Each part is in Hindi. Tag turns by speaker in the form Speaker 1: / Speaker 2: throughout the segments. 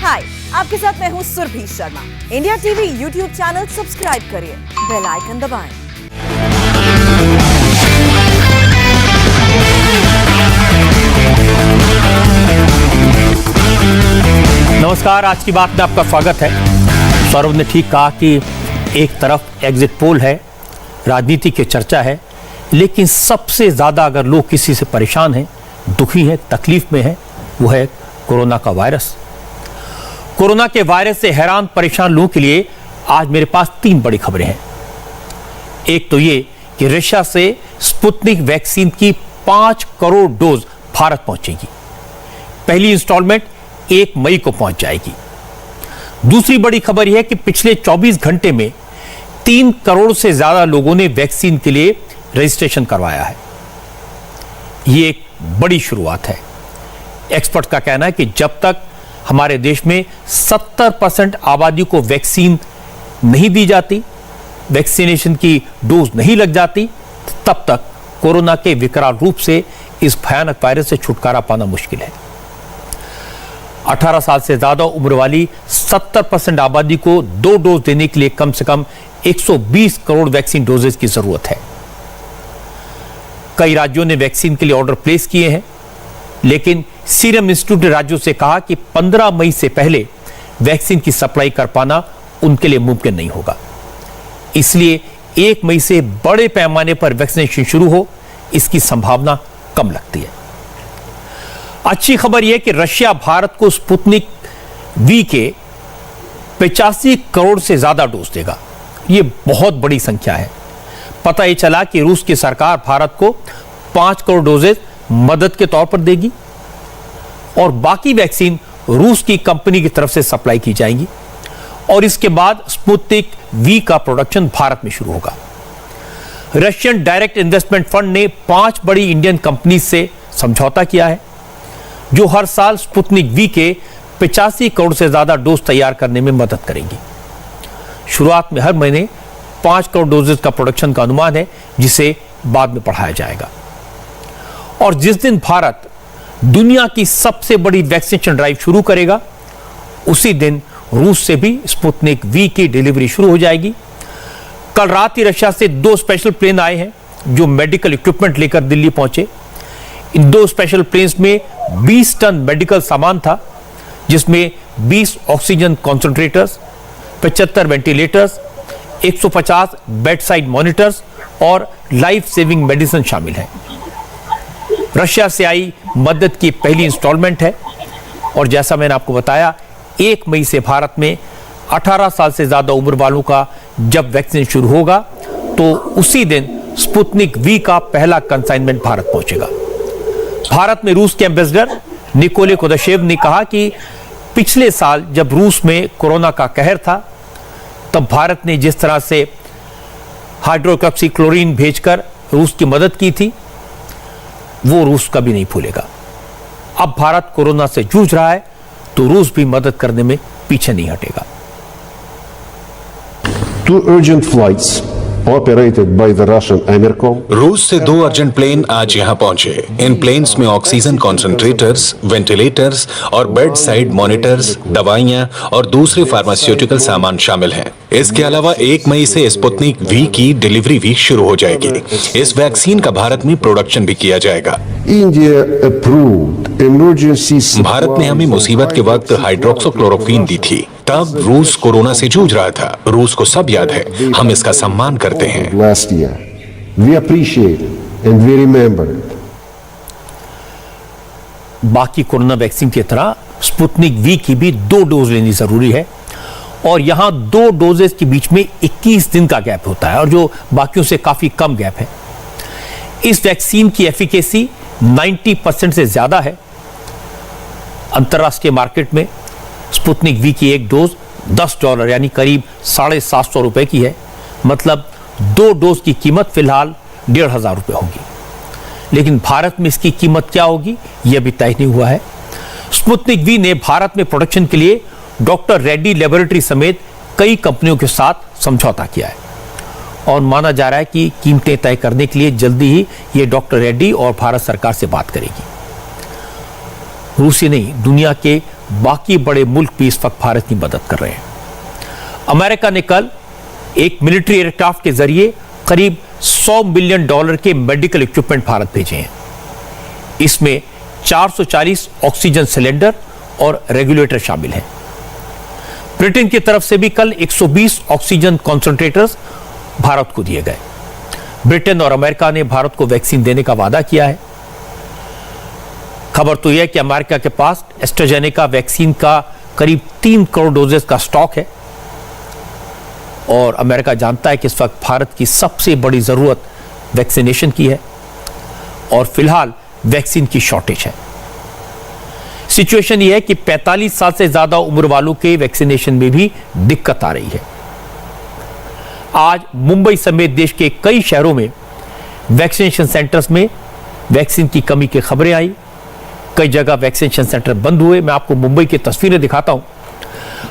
Speaker 1: हाय, आपके साथ मैं हूँ Surabhi Sharma. India TV YouTube channel subscribe करिए, बेल आइकन दबाएं।
Speaker 2: नमस्कार, आज की बात में आपका स्वागत है। सौरभ ने ठीक कहा कि एक तरफ एग्जिट पोल है, राजनीति की चर्चा है, लेकिन सबसे ज्यादा अगर लोग किसी से परेशान हैं, दुखी हैं, तकलीफ में हैं, वो है कोरोना का वायरस। कोरोना के वायरस से हैरान परेशान लोगों के लिए आज मेरे पास 3 बड़ी खबरें हैं। एक तो ये कि रशिया से स्पुतनिक वैक्सीन की 5 करोड़ डोज भारत पहुंचेगी। पहली इंस्टॉलमेंट 1 मई को पहुंच जाएगी। दूसरी बड़ी खबर यह है कि पिछले 24 घंटे में 3 करोड़ से ज्यादा लोगों ने वैक्सीन के लिए रजिस्ट्रेशन करवाया है। यह एक बड़ी शुरुआत है। एक्सपर्ट का कहना है कि जब तक हमारे देश में 70% आबादी को वैक्सीन नहीं दी जाती, वैक्सीनेशन की डोज नहीं लग जाती, तब तक कोरोना के विकराल रूप से इस भयानक वायरस से छुटकारा पाना मुश्किल है। 18 साल से ज्यादा उम्र वाली 70% आबादी को 2 डोज देने के लिए कम से कम 120 करोड़ वैक्सीन डोजेज की जरूरत है। कई राज्यों ने वैक्सीन के लिए ऑर्डर प्लेस किए हैं, लेकिन सीरम इंस्टीट्यूट ने राज्यों से कहा कि 15 मई से पहले वैक्सीन की सप्लाई कर पाना उनके लिए मुमकिन नहीं होगा। इसलिए 1 मई से बड़े पैमाने पर वैक्सीनेशन शुरू हो, इसकी संभावना कम लगती है। अच्छी खबर यह कि रशिया भारत को स्पुतनिक वी के 85 करोड़ से ज्यादा डोज देगा। यह बहुत बड़ी संख्या है। पता यह चला कि रूस की सरकार भारत को 5 करोड़ डोजेज मदद के तौर पर देगी और बाकी वैक्सीन रूस की कंपनी की तरफ से सप्लाई की जाएगी और इसके बाद स्पुतनिक वी का प्रोडक्शन भारत में शुरू होगा। रशियन डायरेक्ट इन्वेस्टमेंट फंड ने 5 बड़ी इंडियन कंपनी से समझौता किया है, जो हर साल स्पुतनिक वी के 85 करोड़ से ज्यादा डोज तैयार करने में मदद करेंगी। शुरुआत में हर महीने 5 करोड़ डोजेज का प्रोडक्शन का अनुमान है, जिसे बाद में बढ़ाया जाएगा। और जिस दिन भारत दुनिया की सबसे बड़ी वैक्सीनेशन ड्राइव शुरू करेगा, उसी दिन रूस से भी स्पुतनिक वी की डिलीवरी शुरू हो जाएगी। कल रात ही रशिया से 2 स्पेशल प्लेन आए हैं, जो मेडिकल इक्विपमेंट लेकर दिल्ली पहुंचे। इन 2 स्पेशल प्लेन्स में 20 टन मेडिकल सामान था, जिसमें 20 oxygen concentrators, 75 ventilators, 150 bed side monitors और लाइफ सेविंग मेडिसिन शामिल है। रशिया से आई मदद की पहली इंस्टॉलमेंट है और जैसा मैंने आपको बताया, 1 मई से भारत में 18 साल से ज्यादा उम्र वालों का जब वैक्सीन शुरू होगा, तो उसी दिन स्पुतनिक वी का पहला कंसाइनमेंट भारत पहुंचेगा। भारत में रूस के एम्बेसडर निकोले कुदाशेव ने कहा कि पिछले साल जब रूस में कोरोना का कहर था, तब भारत ने जिस तरह से हाइड्रोक्सीक्लोरोक्वीन भेजकर रूस की मदद की थी, वो रूस कभी नहीं भूलेगा। अब भारत कोरोना से जूझ रहा है, तो रूस भी मदद करने में पीछे नहीं हटेगा।
Speaker 3: 2 urgent flights operated by the Russian Amercom.
Speaker 4: रूस से 2 अर्जेंट प्लेन आज यहां पहुंचे। इन प्लेन्स में ऑक्सीजन कॉन्सेंट्रेटर्स, वेंटिलेटर्स और बेड साइड मॉनिटर्स, दवाइयां और दूसरे फार्मास्यूटिकल सामान शामिल हैं। इसके अलावा 1 मई से स्पुतनिक वी की डिलीवरी भी शुरू हो जाएगी। इस वैक्सीन का भारत में प्रोडक्शन भी किया जाएगा।
Speaker 3: India approved emergency supply.
Speaker 4: Bharat ने हमें मुसीबत के वक्त हाइड्रोक्सीक्लोरोक्वीन दी थी। तब रूस कोरोना से जूझ रहा था। रूस को सब याद है। हम इसका सम्मान करते हैं।
Speaker 3: Last year, we appreciate it and we remember it.
Speaker 2: बाकी कोरोना वैक्सीन की तरह स्पुतनिक वी की भी 2 डोज लेनी जरूरी है और यहां 2 डोजेस के बीच में 21 दिन का गैप होता है, और जो बाकियों से काफी कम गैप है। इस वैक्सीन की एफिकेसी 90% से ज्यादा है। अंतरराष्ट्रीय मार्केट में स्पुतनिक वी की एक डोज $10 यानी करीब ₹750 की है। मतलब 2 डोज की कीमत फिलहाल ₹1,500 होगी। लेकिन भारत में इसकी कीमत क्या होगी, यह भी तय नहीं हुआ है। स्पुतनिक वी ने भारत में प्रोडक्शन के लिए डॉक्टर रेड्डी लेबोरेटरी समेत कई कंपनियों के साथ समझौता किया है और माना जा रहा है कि कीमतें तय करने के लिए जल्दी ही ये डॉक्टर रेड्डी और भारत सरकार से बात करेगी। रूस ही नहीं, दुनिया के बाकी बड़े मुल्क भी इस वक्त भारत की मदद कर रहे हैं। अमेरिका ने कल एक मिलिट्री एयरक्राफ्ट के जरिए करीब $100 मिलियन के मेडिकल इक्विपमेंट भारत भेजे हैं। इसमें 440 ऑक्सीजन सिलेंडर और रेगुलेटर शामिल हैं। ब्रिटेन की तरफ से भी कल 120 ऑक्सीजन कॉन्सेंट्रेटर्स भारत को दिए गए। ब्रिटेन और अमेरिका ने भारत को वैक्सीन देने का वादा किया है। खबर तो यह है कि अमेरिका के पास एस्ट्राजेनेका वैक्सीन का करीब 3 करोड़ डोजेस का स्टॉक है और अमेरिका जानता है कि इस वक्त भारत की सबसे बड़ी जरूरत वैक्सीनेशन की है और फिलहाल वैक्सीन की शॉर्टेज है। सिचुएशन यह है कि 45 साल से ज्यादा उम्र वालों के वैक्सीनेशन में भी दिक्कत आ रही है। आज मुंबई समेत देश के कई शहरों में वैक्सीनेशन सेंटर्स में वैक्सीन की कमी की खबरें आई। कई जगह वैक्सीनेशन सेंटर बंद हुए। मैं आपको मुंबई की तस्वीरें दिखाता हूं।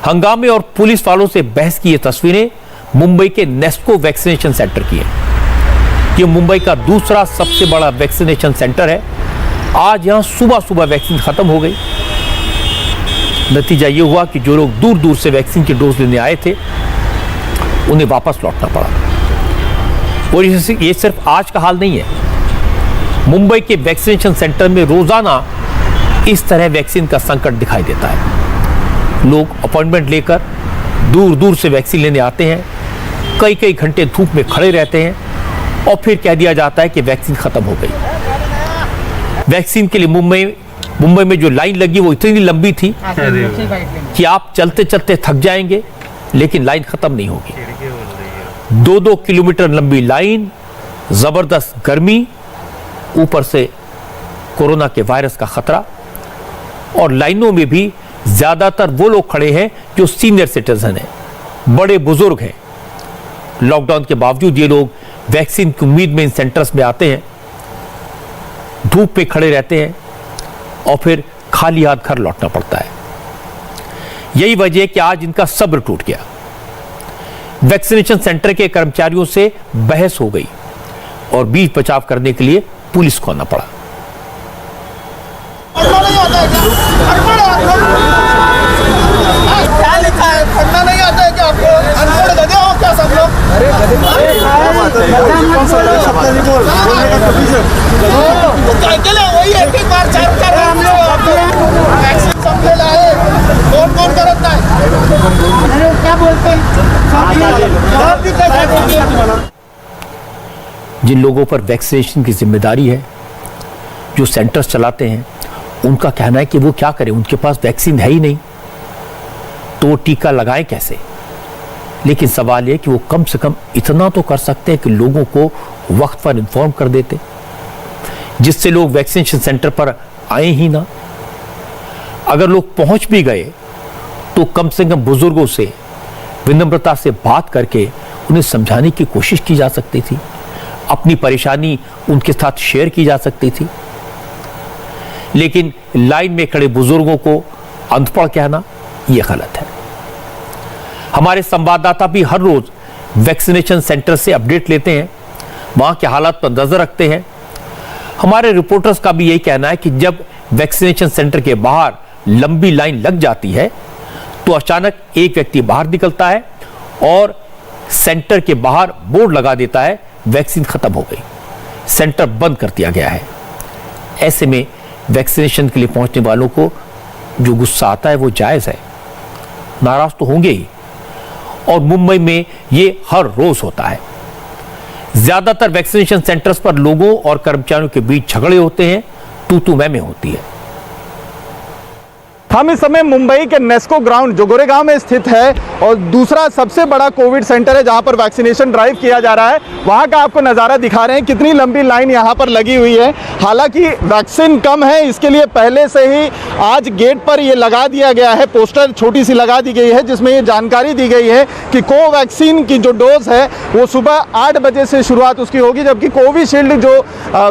Speaker 2: हंगामे और पुलिस वालों से बहस की ये तस्वीरें मुंबई के नेस्को वैक्सीनेशन सेंटर की है। ये मुंबई का दूसरा सबसे बड़ा वैक्सीनेशन सेंटर है। आज यहां सुबह सुबह वैक्सीन खत्म हो गई। नतीजा ये हुआ कि जो लोग दूर दूर से वैक्सीन की डोज लेने आए थे उन्हें वापस लौटना पड़ा। और ये सिर्फ आज का हाल नहीं है। मुंबई के वैक्सीनेशन सेंटर में रोजाना इस तरह वैक्सीन का संकट दिखाई देता है। लोग अपॉइंटमेंट लेकर दूर दूर से वैक्सीन लेने आते हैं, कई कई घंटे धूप में खड़े रहते हैं और फिर कह दिया जाता है कि वैक्सीन खत्म हो गई। वैक्सीन के लिए मुंबई में जो लाइन लगी वो इतनी लंबी थी कि आप चलते चलते थक जाएंगे, लेकिन लाइन खत्म नहीं होगी। 2-2 किलोमीटर लंबी लाइन, जबरदस्त गर्मी, ऊपर से कोरोना के वायरस का खतरा। और लाइनों में भी ज्यादातर वो लोग खड़े हैं जो सीनियर सिटीजन हैं, बड़े बुजुर्ग हैं। लॉकडाउन के बावजूद ये लोग वैक्सीन की उम्मीद में इन सेंटर्स में आते हैं, धूप में खड़े रहते हैं और फिर खाली हाथ घर लौटना पड़ता है। यही वजह है कि आज इनका सब्र टूट गया। वैक्सीनेशन सेंटर के कर्मचारियों से बहस हो गई और बीच बचाव करने के लिए पुलिस को आना पड़ा।
Speaker 5: क्या लिखा है? पढ़ना नहीं आता है क्या आपको? अनपढ़ गधे हो क्या सब लोग? अकेले वही एक बार चार कर हम लोग वैक्सीन सबके लाए, कौन कौन करता है? क्या बोलते हैं?
Speaker 2: जिन लोगों पर वैक्सीनेशन की जिम्मेदारी है, जो सेंटर्स चलाते हैं, उनका कहना है कि वो क्या करें, उनके पास वैक्सीन है ही नहीं तो वो टीका लगाए कैसे। लेकिन सवाल यह कि वो कम से कम इतना तो कर सकते हैं कि लोगों को वक्त पर इन्फॉर्म कर देते, जिससे लोग वैक्सीनेशन सेंटर पर आए ही ना। अगर लोग पहुंच भी गए तो कम से कम बुजुर्गों से विनम्रता से बात करके उन्हें समझाने की कोशिश की जा सकती थी, अपनी परेशानी उनके साथ शेयर की जा सकती थी। लेकिन लाइन में खड़े बुजुर्गों को अनपढ़ कहना यह गलत है। हमारे संवाददाता भी हर रोज वैक्सीनेशन सेंटर से अपडेट लेते हैं, वहां के हालात पर नजर रखते हैं। हमारे रिपोर्टर्स का भी यही कहना है कि जब वैक्सीनेशन सेंटर के बाहर लंबी लाइन लग जाती है तो अचानक एक व्यक्ति बाहर निकलता है और सेंटर के बाहर बोर्ड लगा देता है वैक्सीन खत्म हो गई, सेंटर बंद कर दिया गया है। ऐसे में वैक्सीनेशन के लिए पहुंचने वालों को जो गुस्सा आता है वो जायज है, नाराज तो होंगे ही। और मुंबई में ये हर रोज होता है। ज्यादातर वैक्सीनेशन सेंटर्स पर लोगों और कर्मचारियों के बीच झगड़े होते हैं, तू मैं होती है।
Speaker 6: हम इस समय मुंबई के नेस्को ग्राउंड जो गोरेगांव में स्थित है और दूसरा सबसे बड़ा कोविड सेंटर है जहां पर वैक्सीनेशन ड्राइव किया जा रहा है, वहां का आपको नज़ारा दिखा रहे हैं। कितनी लंबी लाइन यहां पर लगी हुई है। हालांकि वैक्सीन कम है, इसके लिए पहले से ही आज गेट पर ये लगा दिया गया है, पोस्टर छोटी सी लगा दी गई है जिसमें ये जानकारी दी गई है कि कोवैक्सीन की जो डोज है वो सुबह 8 बजे से शुरुआत उसकी होगी, जबकि कोविशील्ड जो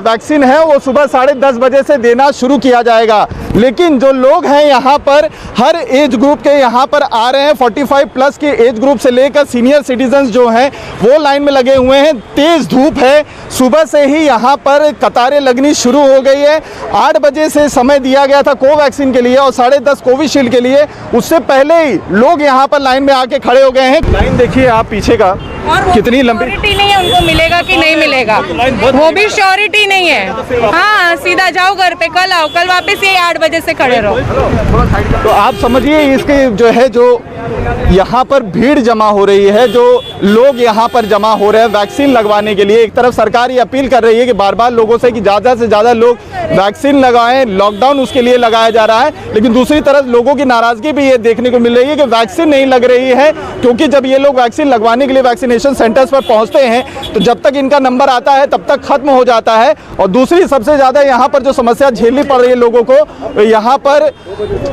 Speaker 6: वैक्सीन है वो सुबह 10:30 बजे से देना शुरू किया जाएगा। लेकिन जो लोग हैं यहाँ यहाँ पर हर एज ग्रुप के यहाँ पर आ रहे हैं। 45 प्लस के एज ग्रुप से लेकर सीनियर सिटीजन्स जो हैं वो लाइन में लगे हुए हैं। तेज़ धूप है, सुबह से ही यहाँ पर कतारें लगनी शुरू हो गई है। 8 बजे से समय दिया गया था कोवैक्सीन के लिए और 10:30 कोविशील्ड के लिए। उससे पहले ही लोग यहाँ पर लाइन में आके खड़े हो गए हैं। लाइन देखिए आप पीछे का कितनी लंबी।
Speaker 7: श्योरिटी नहीं है उनको मिलेगा कि नहीं मिलेगा, वो भी श्योरिटी नहीं है। हाँ, सीधा जाओ घर पे, कल आओ, कल वापस ये 8 बजे से खड़े रहो।
Speaker 6: तो आप समझिए इसके जो है जो यहाँ पर भीड़ जमा हो रही है, जो लोग यहाँ पर जमा हो रहे हैं वैक्सीन लगवाने के लिए। एक तरफ सरकार ये अपील कर रही है कि बार बार लोगों से कि ज़्यादा से ज़्यादा लोग वैक्सीन लगाएं, लॉकडाउन उसके लिए लगाया जा रहा है, लेकिन दूसरी तरफ लोगों की नाराज़गी भी ये देखने को मिल रही है कि वैक्सीन नहीं लग रही है। क्योंकि जब ये लोग वैक्सीन लगवाने के लिए वैक्सीनेशन सेंटर्स पर पहुँचते हैं तो जब तक इनका नंबर आता है तब तक खत्म हो जाता है। और दूसरी सबसे ज़्यादा यहाँ पर जो समस्या झेलनी पड़ रही है लोगों को, यहाँ पर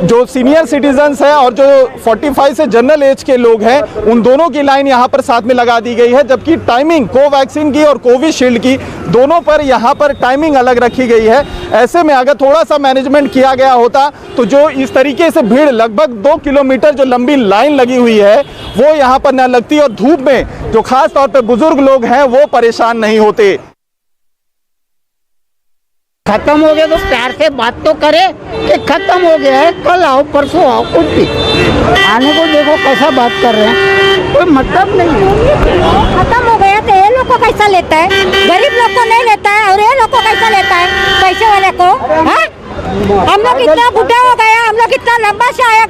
Speaker 6: जो सीनियर सिटीजन्स हैं और जो 45 से जनरल एज के लोग हैं, उन दोनों की लाइन यहाँ पर साथ में लगा दी गई है। जबकि टाइमिंग कोवैक्सीन की और कोविशील्ड की दोनों पर यहाँ पर टाइमिंग अलग रखी गई है। ऐसे में अगर थोड़ा सा मैनेजमेंट किया गया होता तो जो इस तरीके से भीड़ लगभग 2 किलोमीटर जो लंबी लाइन लगी हुई है वो यहाँ पर न लगती और धूप में जो खास तौर पे बुजुर्ग लोग हैं वो परेशान नहीं होते।
Speaker 8: खत्म हो गया तो प्यार से बात तो करे कि खत्म हो गया है, कल आओ परसों आओ, कुछ भी आने को देखो कैसा बात कर रहे हैं, कोई मतलब नहीं है।
Speaker 9: खत्म हो गया तो ये लोग को कैसा लेता है, गरीब लोग को नहीं लेता है और ये लोग को कैसा लेता है, पैसे वाले को। हाँ, हम लोग इतना बूढ़े हो गए, हम लोग इतना लंबा से आए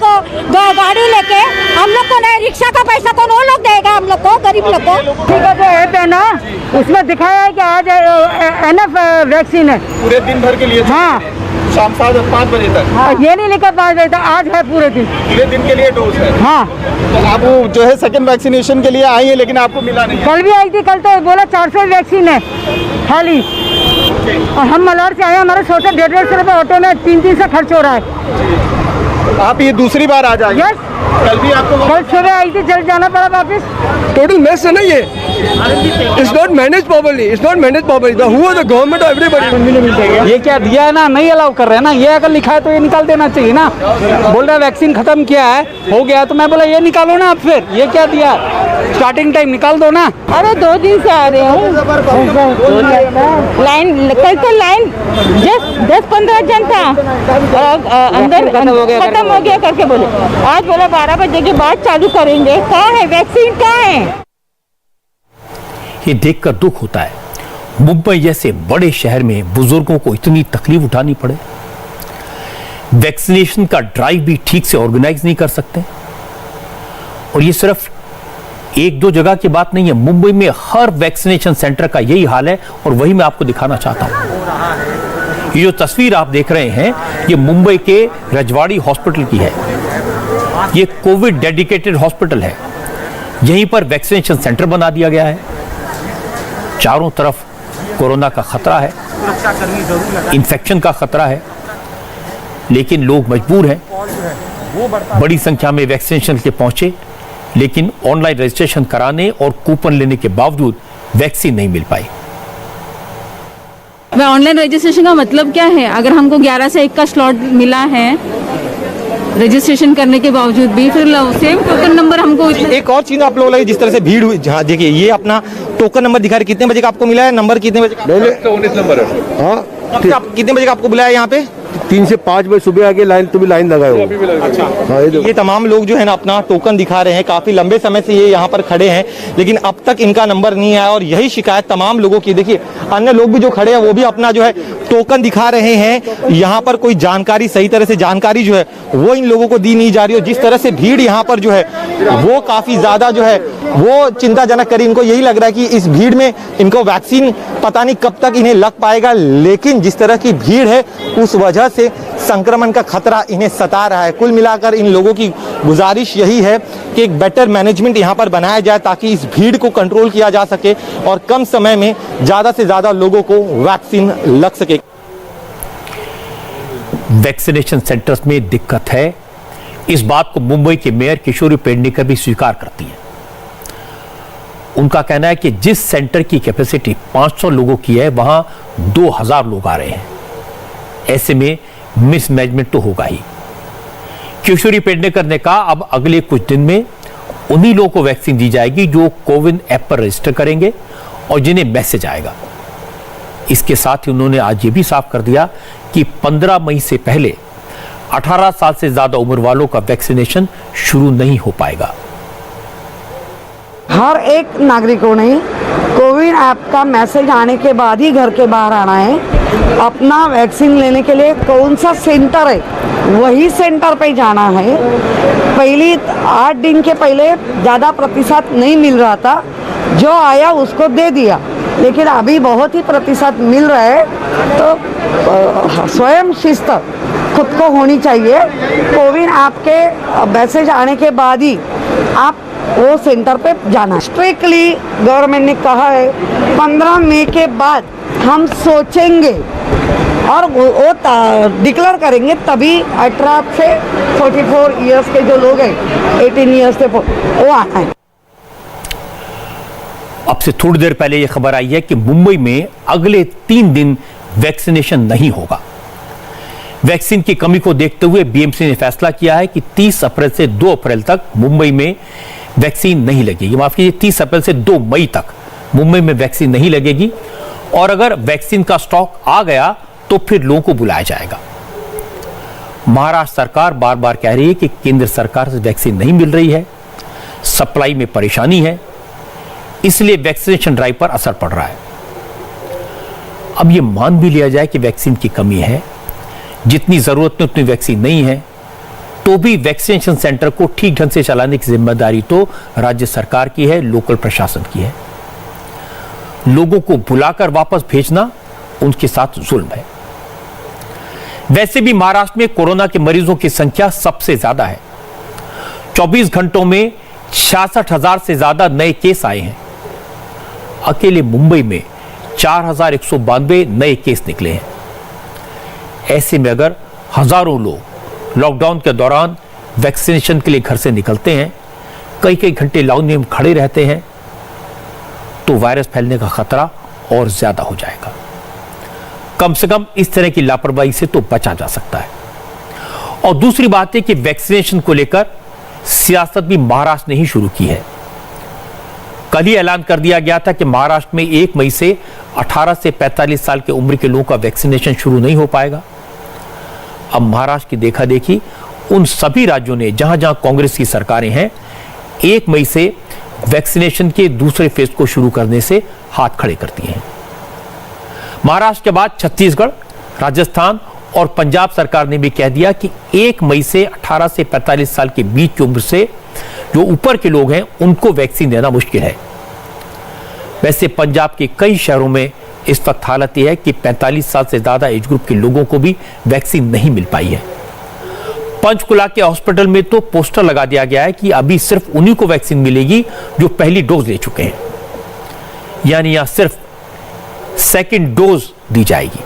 Speaker 9: गाड़ी लेके, हम लोग को नहीं रिक्शा का पैसा कौन वो लोग देगा हम लोग को, गरीब लोग को।
Speaker 8: ठीक है, जो ऐप है ना उसमें दिखाया है कि आज एनएफ वैक्सीन है
Speaker 6: पूरे दिन भर के लिए।
Speaker 8: हाँ,
Speaker 6: शाम 5 बजे तक।
Speaker 8: हाँ, ये नहीं लिखा 5 बजे तक, आज है पूरे दिन के
Speaker 6: लिए डोज है।
Speaker 8: हाँ,
Speaker 6: तो आप जो है सेकंड वैक्सीनेशन के लिए आई है लेकिन आपको मिला नहीं है।
Speaker 8: कल भी आई थी, कल तो बोला 400 वैक्सीन है खाली। और हम मलार से आए, हमारे सोचा 150 रुपये ऑटो में 300 खर्च हो रहा है।
Speaker 6: आप ये दूसरी बार आ जाएंगे?
Speaker 8: यस,
Speaker 6: कल भी आपको
Speaker 8: कल सुबह आई थी, जल्द जाना पड़ा वापस।
Speaker 10: टोटल मेस है ना ये, it's not manage properly, it's not manage properly. The who are the government of everybody.
Speaker 11: ये क्या दिया है ना, नहीं अलाउ कर रहे हैं ना। ये अगर लिखा है तो ये निकाल देना चाहिए ना। बोल रहा है वैक्सीन खत्म किया है, हो गया, तो मैं बोला ये निकालो ना आप। फिर ये क्या दिया, स्टार्टिंग टाइम निकाल दो ना।
Speaker 9: अरे 2 दिन से आ रहे हूँ, लाइन कल तो लाइन 10-15 जन था अंदर, खत्म हो गया करके बोले। आज बोला 12 बजे के बाद चालू करेंगे। कहाँ है वैक्सीन, कहाँ है?
Speaker 2: ये देखकर दुख होता है मुंबई जैसे बड़े शहर में बुजुर्गों को इतनी तकलीफ उठानी पड़े। वैक्सीनेशन का ड्राइव भी ठीक से ऑर्गेनाइज नहीं कर सकते। और ये सिर्फ 1-2 जगह की बात नहीं है, मुंबई में हर वैक्सीनेशन सेंटर का यही हाल है। और वही मैं आपको दिखाना चाहता हूं। ये जो तस्वीर आप देख रहे हैं ये मुंबई के रजवाड़ी हॉस्पिटल की है। ये कोविड डेडिकेटेड हॉस्पिटल है। यहीं पर वैक्सीनेशन सेंटर बना दिया गया है। चारों तरफ कोरोना का खतरा है, इन्फेक्शन का खतरा है, लेकिन लोग मजबूर हैं। बड़ी संख्या में वैक्सीनेशन के पहुंचे, लेकिन ऑनलाइन रजिस्ट्रेशन कराने और कूपन लेने के बावजूद वैक्सीन नहीं मिल पाई।
Speaker 7: ऑनलाइन रजिस्ट्रेशन का मतलब क्या है? अगर हमको 11 से 1 का स्लॉट मिला है रजिस्ट्रेशन करने के बावजूद भी, फिर सेम टोकन नंबर हमको।
Speaker 11: एक और चीज आप लोग लगे, जिस तरह से भीड़ हुई, जहाँ देखिए ये अपना टोकन नंबर दिखा रहे, कितने बजे का आपको मिला है नंबर, कितने बजे का?
Speaker 3: 19 नंबर है। हाँ,
Speaker 11: कितने बजे का आपको बुलाया यहाँ पे?
Speaker 3: 3 से 5 बजे सुबह आके लाइन तो भी लाइन लगाए हो।
Speaker 11: अच्छा,
Speaker 3: हाँ,
Speaker 11: ये तमाम लोग जो है ना अपना टोकन दिखा रहे हैं, काफी लंबे समय से ये यहाँ पर खड़े हैं, लेकिन अब तक इनका नंबर नहीं आया। और यही शिकायत तमाम लोगों की। देखिए अन्य लोग भी जो खड़े हैं वो भी अपना जो है टोकन दिखा रहे हैं। यहाँ पर कोई जानकारी, सही तरह से जानकारी जो है वो इन लोगों को दी नहीं जा रही। और जिस तरह से भीड़ यहाँ पर जो है वो काफी ज्यादा जो है वो चिंताजनक करी। इनको यही लग रहा है कि इस भीड़ में इनको वैक्सीन पता नहीं कब तक इन्हें लग पाएगा, लेकिन जिस तरह की भीड़ है उस वजह से संक्रमण का खतरा इन्हें सता रहा है। कुल मिलाकर इन लोगों की गुजारिश यही है कि एक बेटर मैनेजमेंट यहाँ पर बनाया जाए ताकि इस भीड़ को कंट्रोल किया जा सके और कम समय में ज्यादा से ज्यादा लोगों को वैक्सीन लग सके।
Speaker 2: वैक्सीनेशन सेंटर्स में दिक्कत है, इस बात को मुंबई के मेयर किशोरी पेडनेकर भी स्वीकार करती हैं। उनका कहना है कि जिस सेंटर की कैपेसिटी 500 लोगों की है वहां 2000 लोग आ रहे हैं। ऐसे में मिसमैनेजमेंट तो होगा ही। किशोरी पेडनेकर ने कहा अब अगले कुछ दिन में उन्हीं लोगों को वैक्सीन दी जाएगी जो कोविन ऐप पर रजिस्टर करेंगे और जिन्हें मैसेज आएगा। इसके साथ ही उन्होंने आज ये भी साफ कर दिया कि 15 मई से पहले 18 साल से ज्यादा उम्र वालों का वैक्सीनेशन शुरू नहीं हो पाएगा।
Speaker 8: हर एक नागरिकों ने कोविन ऐप का मैसेज आने के बाद ही घर के बाहर आना है। अपना वैक्सीन लेने के लिए कौन सा सेंटर है वही सेंटर पे जाना है। पहली 8 दिन के पहले ज़्यादा प्रतिशत नहीं मिल रहा था, जो आया उसको दे दिया, लेकिन अभी बहुत ही प्रतिशत मिल रहा है। तो स्वयं शिस्त खुद को होनी चाहिए। कोविन ऐप के मैसेज आने के बाद ही आप वो सेंटर पे जाना। स्ट्रिक्टली गवर्नमेंट ने कहा है 15 मई के बाद हम सोचेंगे और वो डिक्लेयर करेंगे, तभी 18 से 44 इयर्स के जो लोग हैं 18 इयर्स से वो आना है।
Speaker 2: अब से थोड़ी देर पहले यह खबर आई है कि मुंबई में अगले 3 दिन वैक्सीनेशन नहीं होगा। वैक्सीन की कमी को देखते हुए बीएमसी ने फैसला किया है कि 30 अप्रैल से 2 अप्रैल तक मुंबई में वैक्सीन नहीं लगेगी। माफ कीजिए, 30 अप्रैल से 2 मई तक मुंबई में वैक्सीन नहीं लगेगी और अगर वैक्सीन का स्टॉक आ गया तो फिर लोगों को बुलाया जाएगा। महाराष्ट्र सरकार बार बार कह रही है कि केंद्र सरकार से वैक्सीन नहीं मिल रही है, सप्लाई में परेशानी है, इसलिए वैक्सीनेशन ड्राइव पर असर पड़ रहा है। अब यह मान भी लिया जाए कि वैक्सीन की कमी है, जितनी जरूरत है उतनी वैक्सीन नहीं है, तो भी वैक्सीनेशन सेंटर को ठीक ढंग से चलाने की जिम्मेदारी तो राज्य सरकार की है, लोकल प्रशासन की है। लोगों को बुलाकर वापस भेजना उनके साथ जुल्म है। वैसे भी महाराष्ट्र में कोरोना के मरीजों की संख्या सबसे ज्यादा है। 24 घंटों में 66,000 से ज्यादा नए केस आए हैं। अकेले मुंबई में 4,192 नए केस निकले हैं। ऐसे में अगर हजारों लोग लॉकडाउन के दौरान वैक्सीनेशन के लिए घर से निकलते हैं, कई कई घंटे लाइन में खड़े रहते हैं, तो वायरस फैलने का खतरा और ज्यादा हो जाएगा। कम से कम इस तरह की लापरवाही से तो बचा जा सकता है। और दूसरी बात है कि वैक्सीनेशन को लेकर सियासत भी महाराष्ट्र ने ही शुरू की है। कल ही ऐलान कर दिया गया था कि महाराष्ट्र में 1 मई से 18 से 45 साल की उम्र के लोगों का वैक्सीनेशन शुरू नहीं हो पाएगा। अब महाराष्ट्र की देखा देखी उन सभी राज्यों ने जहां जहां कांग्रेस की सरकारें हैं 1 मई से वैक्सीनेशन के दूसरे फेज को शुरू करने से हाथ खड़े कर दिए हैं। महाराष्ट्र के बाद छत्तीसगढ़, राजस्थान और पंजाब सरकार ने भी कह दिया कि 1 मई से 18 से 45 साल के बीच की उम्र से जो ऊपर के लोग हैं उनको वैक्सीन देना मुश्किल है। वैसे पंजाब के कई शहरों में इस वक्त हालत यह है कि 45 साल से ज्यादा एज ग्रुप के लोगों को भी वैक्सीन नहीं मिल पाई है। पंचकुला के हॉस्पिटल में तो पोस्टर लगा दिया गया है कि अभी सिर्फ उन्हीं को वैक्सीन मिलेगी जो पहली डोज ले चुके हैं, यानी यहां सिर्फ सेकंड डोज दी जाएगी।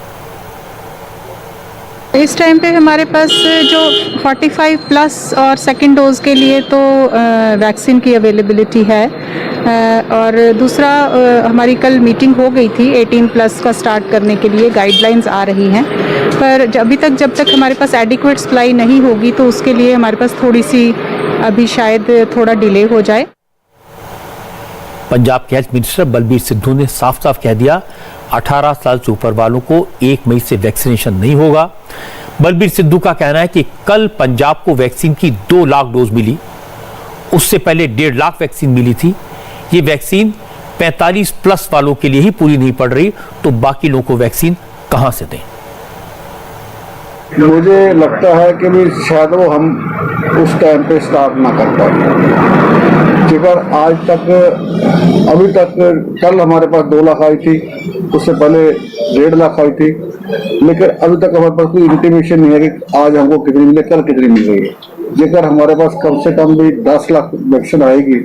Speaker 7: इस टाइम पे हमारे पास जो 45 प्लस और सेकंड डोज के लिए तो वैक्सीन की अवेलेबिलिटी है। और दूसरा हमारी कल मीटिंग हो गई थी 18 प्लस का स्टार्ट करने के लिए, गाइडलाइंस आ रही हैं, पर अभी तक जब तक हमारे पास एडिक्वेट सप्लाई नहीं होगी तो उसके लिए हमारे पास थोड़ी सी अभी शायद थोड़ा डिले हो जाए।
Speaker 2: पंजाब के हेल्थ मिनिस्टर बलबीर सिद्धू ने साफ साफ कह दिया 18 साल से ऊपर वालों को 1 मई से वैक्सीनेशन नहीं होगा। बलबीर सिद्धू का कहना है कि कल पंजाब को वैक्सीन की 2 लाख डोज मिली, उससे पहले 1.5 लाख वैक्सीन मिली थी। ये वैक्सीन 45 प्लस वालों के लिए ही पूरी नहीं पड़ रही, तो बाकी लोगों को वैक्सीन कहां से दें?
Speaker 3: मुझे लगता है कि भी शायद वो हम उस टाइम पे स्टार्ट ना कर पाए। जिगर आज तक अभी तक कल हमारे पास 2 लाख आई थी, उससे पहले 1.5 लाख आई थी, लेकिन अभी तक हमारे पास कोई इंटीमेशन नहीं है कि आज हमको कितनी मिले, कल कितनी मिल रही है। जेकर हमारे पास कम से कम भी 10 लाख वैक्सीन आएगी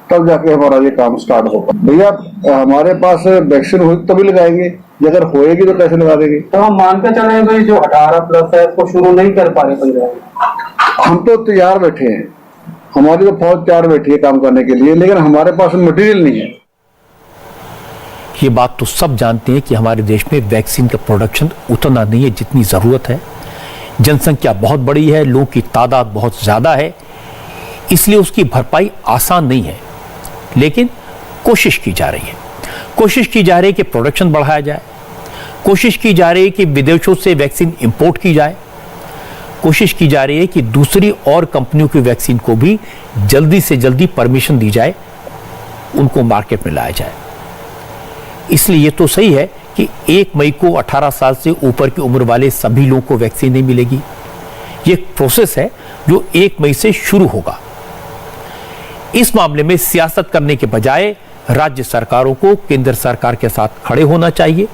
Speaker 3: तब जाके हमारा ये काम स्टार्ट होगा। भैया हमारे पास वैक्सीन हुई तभी लगाएंगे, अगर होएगी तो कैसे लगा देंगे?
Speaker 12: तो हम मान के चले भाई जो 18 प्लस है इसको शुरू नहीं कर पा रहे पंजाब।
Speaker 3: हम तो तैयार बैठे हैं, हमारी तो फौज तैयार बैठी है काम करने के लिए, लेकिन हमारे पास मटेरियल नहीं है।
Speaker 2: ये बात तो सब जानते हैं कि हमारे देश में वैक्सीन का प्रोडक्शन उतना नहीं है जितनी जरूरत है, जनसंख्या बहुत बड़ी है, लोगों की तादाद बहुत ज़्यादा है, इसलिए उसकी भरपाई आसान नहीं है, लेकिन कोशिश की जा रही है। कोशिश की जा रही है कि प्रोडक्शन बढ़ाया जाए, कोशिश की जा रही है कि विदेशों से वैक्सीन इंपोर्ट की जाए, कोशिश की जा रही है कि दूसरी और कंपनियों की वैक्सीन को भी जल्दी से जल्दी परमिशन दी जाए, उनको मार्केट में लाया जाए। इसलिए ये तो सही है कि 1 मई को 18 साल से ऊपर की उम्र वाले सभी लोगों को वैक्सीन नहीं मिलेगी। ये एक प्रोसेस है जो 1 मई से शुरू होगा। इस मामले में सियासत करने के बजाय राज्य सरकारों को केंद्र सरकार के साथ खड़े होना चाहिए,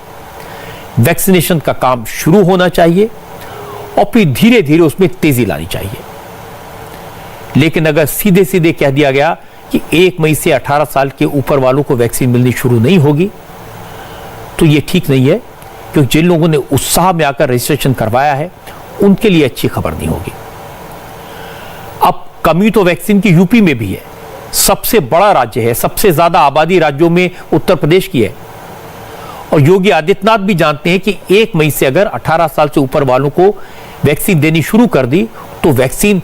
Speaker 2: वैक्सीनेशन का काम शुरू होना चाहिए और फिर धीरे धीरे उसमें तेजी लानी चाहिए। लेकिन अगर सीधे सीधे कह दिया गया कि 1 मई से 18 साल के ऊपर वालों को वैक्सीन मिलनी शुरू नहीं होगी, तो ये ठीक नहीं है, क्योंकि जिन लोगों ने उत्साह में आकर रजिस्ट्रेशन करवाया है उनके लिए अच्छी खबर नहीं होगी। अब कमी तो वैक्सीन की यूपी में भी है, सबसे बड़ा राज्य है, सबसे ज्यादा आबादी राज्यों में उत्तर प्रदेश की है, और योगी आदित्यनाथ भी जानते हैं कि 1 मई से अगर 18 साल से ऊपर वालों को वैक्सीन देनी शुरू कर दी तो वैक्सीन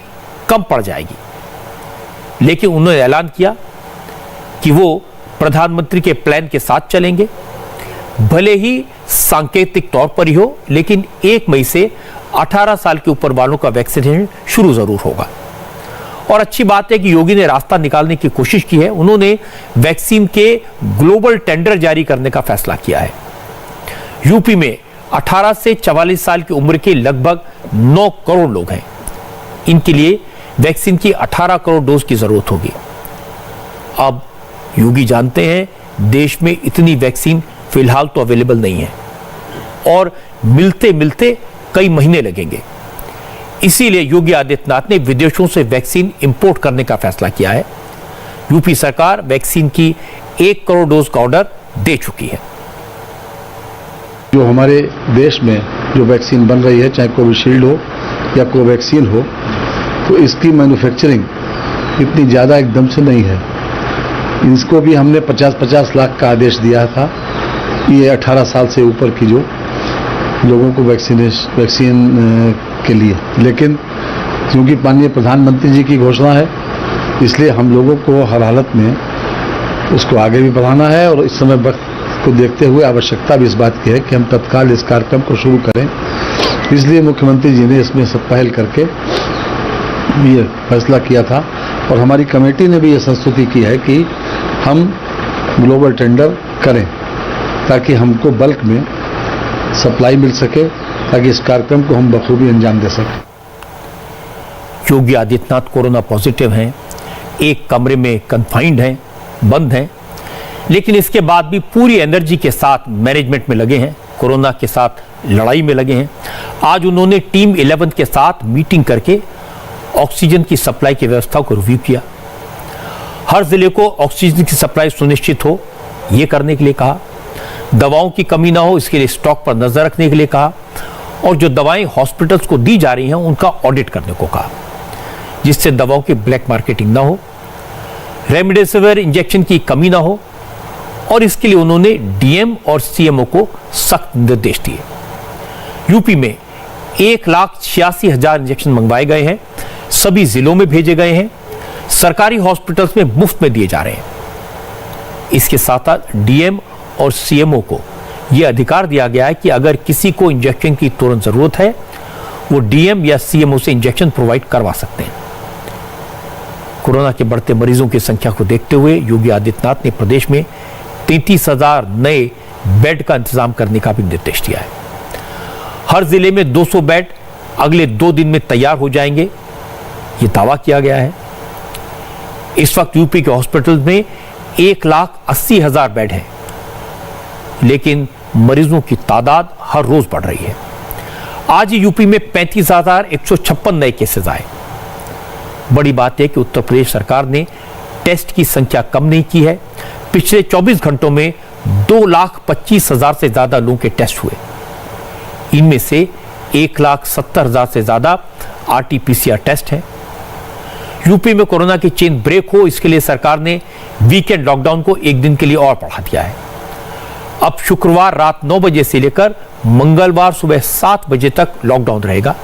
Speaker 2: कम पड़ जाएगी। लेकिन उन्होंने ऐलान किया कि वो प्रधानमंत्री के प्लान के साथ चलेंगे, भले ही सांकेतिक तौर पर ही हो, लेकिन 1 मई से 18 साल के ऊपर वालों का वैक्सीनेशन शुरू जरूर होगा। और अच्छी बात है कि योगी ने रास्ता निकालने की कोशिश की है। उन्होंने वैक्सीन के ग्लोबल टेंडर जारी करने का फैसला किया है। यूपी में 18 से 44 साल की उम्र के लगभग 9 करोड़ लोग हैं। इनके लिए वैक्सीन की 18 करोड़ डोज की जरूरत होगी। अब योगी जानते हैं देश में इतनी वैक्सीन फिलहाल तो अवेलेबल नहीं है और मिलते मिलते कई महीने लगेंगे। इसीलिए योगी आदित्यनाथ ने विदेशों से वैक्सीन इंपोर्ट करने का फैसला किया है। यूपी सरकार वैक्सीन की 1 करोड़ डोज का ऑर्डर दे चुकी है।
Speaker 13: जो हमारे देश में जो वैक्सीन बन रही है, चाहे कोविशील्ड हो या कोवैक्सीन हो, तो इसकी मैन्युफैक्चरिंग इतनी ज़्यादा एकदम से नहीं है। इसको भी हमने 50-50 लाख का आदेश दिया था, ये 18 साल से ऊपर की जो लोगों को वैक्सीन के लिए। लेकिन क्योंकि माननीय प्रधानमंत्री जी की घोषणा है, इसलिए हम लोगों को हर हालत में उसको आगे भी बढ़ाना है और इस समय वक्त को देखते हुए आवश्यकता भी इस बात की है कि हम तत्काल इस कार्यक्रम को शुरू करें। इसलिए मुख्यमंत्री जी ने इसमें सब पहल करके ये फैसला किया था और हमारी कमेटी ने भी ये संस्तुति की है कि हम ग्लोबल टेंडर करें ताकि हमको बल्क में सप्लाई मिल सके, ताकि इस कार्यक्रम को हम बखूबी अंजाम दे सकें।
Speaker 2: योगी आदित्यनाथ कोरोना पॉजिटिव हैं, एक कमरे में कन्फाइंड हैं, बंद हैं, लेकिन इसके बाद भी पूरी एनर्जी के साथ मैनेजमेंट में लगे हैं, कोरोना के साथ लड़ाई में लगे हैं। आज उन्होंने टीम 11 के साथ मीटिंग करके ऑक्सीजन की सप्लाई की व्यवस्था को रिव्यू किया। हर जिले को ऑक्सीजन की सप्लाई सुनिश्चित हो, यह करने के लिए कहा। दवाओं की कमी ना हो, इसके लिए स्टॉक पर नजर रखने के लिए कहा, और जो दवाएं हॉस्पिटल्स को दी जा रही हैं उनका ऑडिट करने को कहा, जिससे दवाओं की ब्लैक मार्केटिंग ना हो, रेमडेसिविर इंजेक्शन की कमी ना हो, और इसके लिए उन्होंने डीएम और सीएमओ को सख्त निर्देश दिए। यूपी में 1,86,000 इंजेक्शन मंगवाए गए हैं, सभी जिलों में भेजे गए हैं, सरकारी हॉस्पिटल्स में मुफ्त में दिए जा रहे हैं। इसके साथ साथ डीएम और सीएमओ को यह अधिकार दिया गया है कि अगर किसी को इंजेक्शन की तुरंत जरूरत है, वो डीएम या सीएमओ से इंजेक्शन प्रोवाइड करवा सकते हैं। कोरोना के बढ़ते मरीजों की संख्या को देखते हुए योगी आदित्यनाथ ने प्रदेश में 33,000 नए बेड का इंतजाम करने का भी निर्देश दिया है। हर जिले में 200 बेड अगले 2 दिन में तैयार हो जाएंगे, ये दावा किया गया है। इस वक्त यूपी के हॉस्पिटल में 1,80,000 बेड है, लेकिन मरीजों की तादाद हर रोज बढ़ रही है। आज यूपी में 35,156 नए केसेस आए। बड़ी बात है कि उत्तर प्रदेश सरकार ने टेस्ट की संख्या कम नहीं की है। पिछले 24 घंटों में 2,25,000 से ज्यादा लोगों के टेस्ट हुए। इनमें से 1,70,000 से ज्यादा आरटीपीसीआर टेस्ट हैं। यूपी में कोरोना की चेन ब्रेक हो, इसके लिए सरकार ने वीकेंड लॉकडाउन को 1 दिन के लिए और बढ़ा दिया है। अब शुक्रवार रात 9 बजे से लेकर मंगलवार सुबह 7 बजे तक लॉकडाउन रहेगा।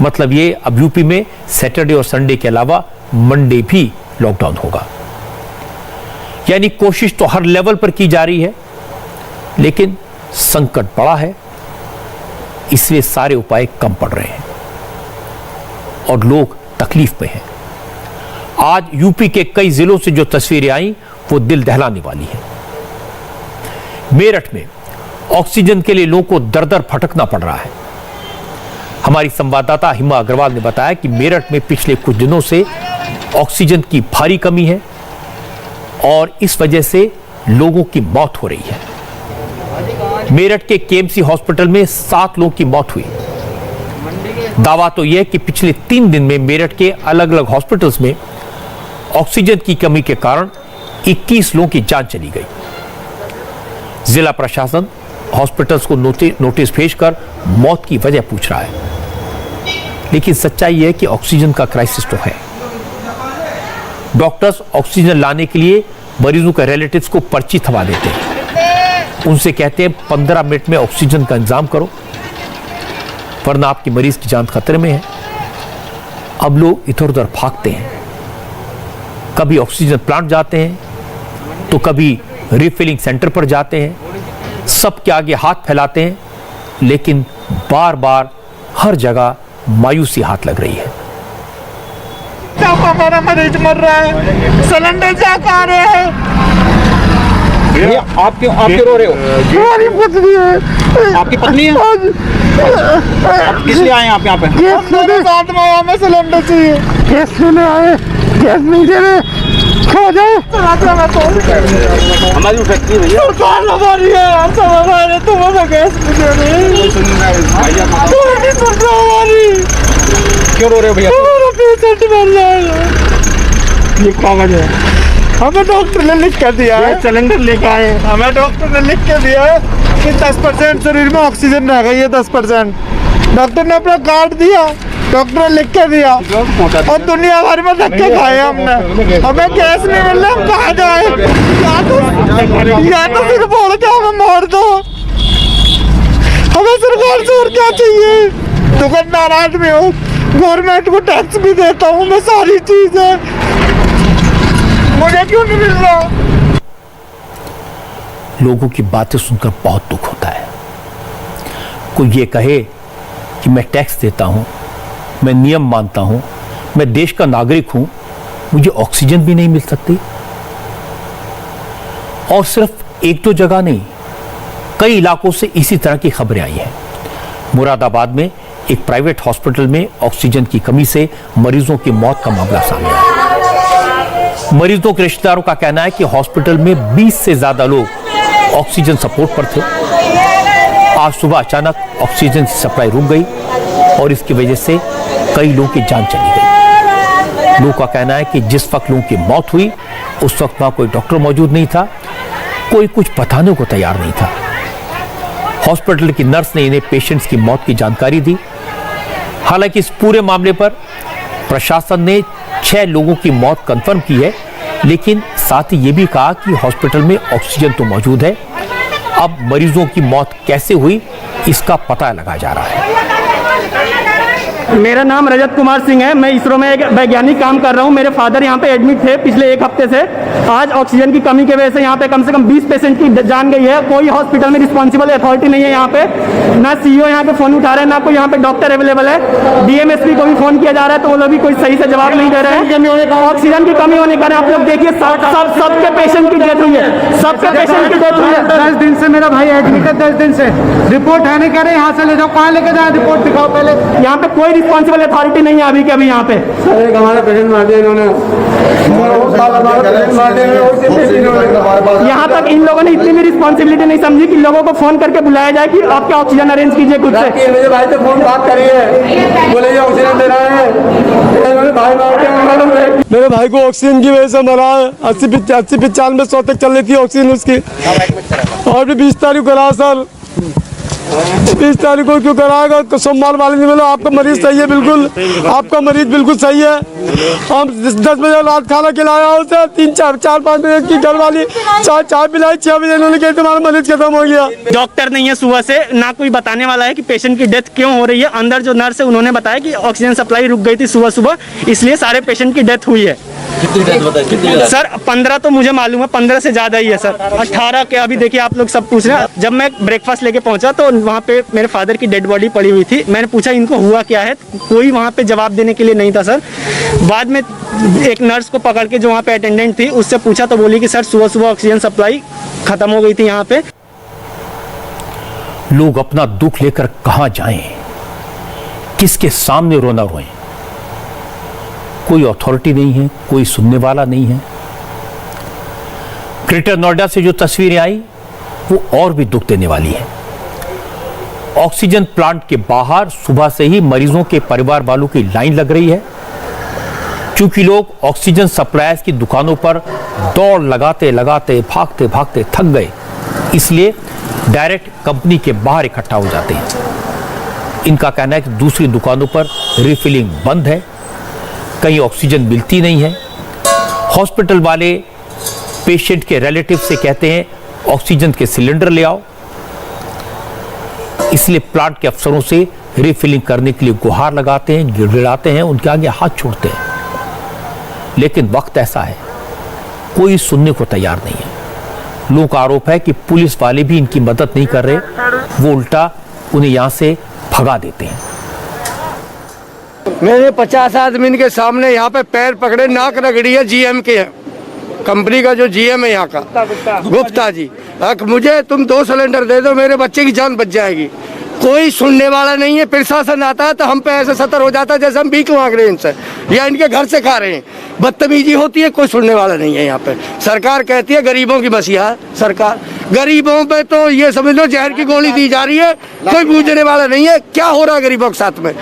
Speaker 2: मतलब ये अब यूपी में सैटरडे और संडे के अलावा मंडे भी लॉकडाउन होगा। यानी कोशिश तो हर लेवल पर की जा रही है, लेकिन संकट बड़ा है, इसलिए सारे उपाय कम पड़ रहे हैं और लोग तकलीफ में हैं। आज यूपी के कई जिलों से जो तस्वीरें आई वो दिल दहलाने वाली है। मेरठ में ऑक्सीजन के लिए लोगों को दर दर भटकना पड़ रहा है। हमारी संवाददाता हिमा अग्रवाल ने बताया कि मेरठ में पिछले कुछ दिनों से ऑक्सीजन की भारी कमी है और इस वजह से लोगों की मौत हो रही है। मेरठ के केएमसी हॉस्पिटल में 7 लोगों की मौत हुई। दावा तो यह कि पिछले 3 दिन में मेरठ के अलग अलग हॉस्पिटल्स में ऑक्सीजन की कमी के कारण 21 लोगों की जान चली गई। जिला प्रशासन हॉस्पिटल्स को नोटिस भेजकर मौत की वजह पूछ रहा है, लेकिन सच्चाई यह है कि ऑक्सीजन का क्राइसिस तो है। डॉक्टर्स ऑक्सीजन लाने के लिए मरीजों के रिलेटिव्स को पर्ची थमा देते हैं। उनसे कहते हैं 15 मिनट में ऑक्सीजन का इंतजाम करो, वरना आपकी मरीज की जान खतरे में है। अब लोग इधर उधर भागते हैं, कभी ऑक्सीजन प्लांट जाते हैं तो कभी रिफिलिंग सेंटर पर जाते हैं, सबके आगे हाथ फैलाते हैं, लेकिन बार बार हर जगह मायूसी हाथ लग रही है।
Speaker 5: हमारा मरीज मर रहा है, सिलेंडर जाकर आ रहे हैं।
Speaker 11: आप क्यों रो रहे हो?
Speaker 5: हमारी पत्नी है।
Speaker 11: आपकी पत्नी है? आप किस लिए आए हैं आप यहाँ पे?
Speaker 5: मेरे साथ में हमें सिलेंडर चाहिए। गैस लेने आए, गैस नहीं दे रहे, खा जाए।
Speaker 11: हमारी फैक्ट्री भैया
Speaker 5: सरकार हमारी है, हम सब हमारे, तुम हमें गैस नहीं दे रहे। हमारी
Speaker 11: क्यों रो रहे हो भैया?
Speaker 5: हमारा पेशेंट मर जाएगा। ये कागज है, हमें डॉक्टर ने लिख कर दिया है। सिलेंडर लेकर आए, हमें डॉक्टर ने लिख के दिया है कि 10% शरीर में ऑक्सीजन रह गई है। 10% डॉक्टर ने अपना कार्ड दिया, डॉक्टर ने लिख के दिया, और दुनिया भर में धक्के खाए हमने। हमें गैस नहीं मिल रहा, हम कहाँ जाए? या तो फिर बोल के हमें मार दो। हमें सरकार से और क्या चाहिए? दुकानदार आदमी हो, गवर्नमेंट को टैक्स भी देता हूँ मैं, सारी चीजें, मुझे क्यों नहीं मिल रहा?
Speaker 2: लोगों की बातें सुनकर बहुत दुख होता है। कोई ये कहे कि मैं टैक्स देता हूं, मैं नियम मानता हूं, मैं देश का नागरिक हूं, मुझे ऑक्सीजन भी नहीं मिल सकती। और सिर्फ एक दो जगह नहीं, कई इलाकों से इसी तरह की खबरें आई हैं। मुरादाबाद में एक प्राइवेट हॉस्पिटल में ऑक्सीजन की कमी से मरीजों की मौत का मामला सामने आया। मरीजों के रिश्तेदारों का कहना है कि हॉस्पिटल में 20 से ज्यादा लोग ऑक्सीजन सपोर्ट पर थे। आज सुबह अचानक ऑक्सीजन की सप्लाई रुक गई और इसकी वजह से कई लोगों की जान चली गई। लोगों का कहना है कि जिस वक्त लोगों की मौत हुई उस वक्त वहां कोई डॉक्टर मौजूद नहीं था, कोई कुछ बताने को तैयार नहीं था। हॉस्पिटल की नर्स ने इन्हें पेशेंट्स की मौत की जानकारी दी। हालांकि इस पूरे मामले पर प्रशासन ने 6 लोगों की मौत कंफर्म की है, लेकिन साथ ही ये भी कहा कि हॉस्पिटल में ऑक्सीजन तो मौजूद है, अब मरीजों की मौत कैसे हुई इसका पता लगाया जा रहा है।
Speaker 14: मेरा नाम रजत कुमार सिंह है, मैं इसरो में एक वैज्ञानिक काम कर रहा हूँ। मेरे फादर यहाँ पे एडमिट थे पिछले 1 हफ्ते से। आज ऑक्सीजन की कमी की वजह से यहाँ पे कम से कम 20 पेशेंट की जान गई है। कोई हॉस्पिटल में रिस्पॉन्सिबल अथॉरिटी नहीं है यहाँ पे, ना सीईओ यहाँ पे फोन उठा रहे हैं, ना कोई यहाँ पे डॉक्टर अवेलेबल है। डीएमएसपी को भी फोन किया जा रहा है तो वो लोग भी कोई सही से जवाब नहीं दे रहे हैं। ऑक्सीजन की कमी होने के कारण आप लोग देखिए सबके पेशेंट की डेथ हुई है, सबके पेशेंट की डेथ हुई है।
Speaker 5: 10 दिन से मेरा भाई एडमिट है, 10 दिन से रिपोर्ट है नहीं, कह रहे यहाँ से ले जाओ। कहाँ लेके जाए? रिपोर्ट दिखाओ पहले।
Speaker 14: यहाँ पे कोई रिस्पॉन्सिबल अथॉरिटी नहीं है अभी के अभी यहाँ पे।
Speaker 5: हमारे पेशेंट मार दिया इन्होंने,
Speaker 14: यहाँ तक इन लोगों ने इतनी भी रिस्पॉन्सिबिलिटी नहीं समझी कि लोगों को फोन करके बुलाया जाए कि आपके ऑक्सीजन अरेंज कीजिए खुद से।
Speaker 5: मेरे भाई से फोन बात करी है, बोले ये ऑक्सीजन दे रहे हैं, भाई मेरे भाई को ऑक्सीजन की वजह से मरा है। 80-95 100 तक चल रही थी ऑक्सीजन उसकी, और भी 20 तारीख करा सर। 20 तारीख को क्यों कराएगा? सोमवार वाले दिन बोलो आपका मरीज सही है, बिल्कुल आपका मरीज बिल्कुल सही है। हम 10 बजे रात खाना खिलाया उसे, 4-5 बजे की घर वाली चाय पिलाई, 6 बजे इन्होंने कहा तुम्हारा मरीज खत्म हो गया।
Speaker 14: डॉक्टर नहीं है सुबह से, ना कोई बताने वाला है कि पेशेंट की डेथ क्यों हो रही है। अंदर जो नर्स है उन्होंने बताया कि ऑक्सीजन सप्लाई रुक गई थी सुबह, इसलिए सारे पेशेंट की डेथ हुई है।
Speaker 15: कितनी डेथ बताई?
Speaker 14: सर 15 तो मुझे मालूम है, 15 से ज्यादा ही है सर। 18 के अभी देखिए आप लोग सब पूछ रहे हैं। जब मैं ब्रेकफास्ट लेके पहुंचा तो वहाँ पे मेरे फादर की डेड बॉडी पड़ी हुई थी। मैंने पूछा इनको हुआ क्या है, कोई वहाँ पे जवाब देने के लिए नहीं था सर। बाद में एक नर्स को पकड़ के जो वहाँ पे अटेंडेंट थी उससे पूछा तो बोली कि सर सुबह ऑक्सीजन सप्लाई खत्म हो गई थी यहाँ पे।
Speaker 2: लोग अपना दुख लेकर कहां जाएं, किसके सामने रोना रोएं? कोई अथॉरिटी नहीं है, कोई सुनने वाला नहीं है। ग्रेटर नोएडा से जो तस्वीरें आई वो और भी दुख देने वाली है। ऑक्सीजन प्लांट के बाहर सुबह से ही मरीजों के परिवार वालों की लाइन लग रही है। क्योंकि लोग ऑक्सीजन सप्लायर्स की दुकानों पर दौड़ लगाते लगाते भागते भागते थक गए, इसलिए डायरेक्ट कंपनी के बाहर इकट्ठा हो जाते हैं। इनका कहना है कि दूसरी दुकानों पर रिफिलिंग बंद है, कहीं ऑक्सीजन मिलती नहीं है। हॉस्पिटल वाले पेशेंट के रिलेटिव से कहते हैं ऑक्सीजन के सिलेंडर ले आओ, इसलिए प्लांट के अफसरों से रिफिलिंग करने के लिए गुहार लगाते हैं, गिड़गिड़ाते हैं, उनके आगे हाथ छोड़ते हैं। लेकिन वक्त ऐसा है, कोई सुनने को तैयार नहीं है। लोगों का आरोप है कि पुलिस वाले भी इनकी मदद नहीं कर रहे, वो उल्टा उन्हें यहां से भगा देते हैं।
Speaker 10: मैंने 50 आदमी के सामने यहाँ पे पैर पकड़े, नाक रगड़ी है जीएम के कंपनी का जो जीएम है यहाँ का गुप्ता जी। मुझे तुम 2 सिलेंडर दे दो, मेरे बच्चे की जान बच जाएगी। कोई सुनने वाला नहीं है। प्रशासन आता है तो हम पे ऐसे सतर हो जाता है जैसे हम भीख मांग रहे हैं इनसे या इनके घर से खा रहे हैं। बदतमीजी होती है, कोई सुनने वाला नहीं है यहाँ पे। सरकार कहती है गरीबों की मसीहा सरकार, गरीबों पे तो ये समझ लो जहर की गोली दी जा रही है, कोई पूछने वाला नहीं है क्या हो रहा है गरीबों के साथ में।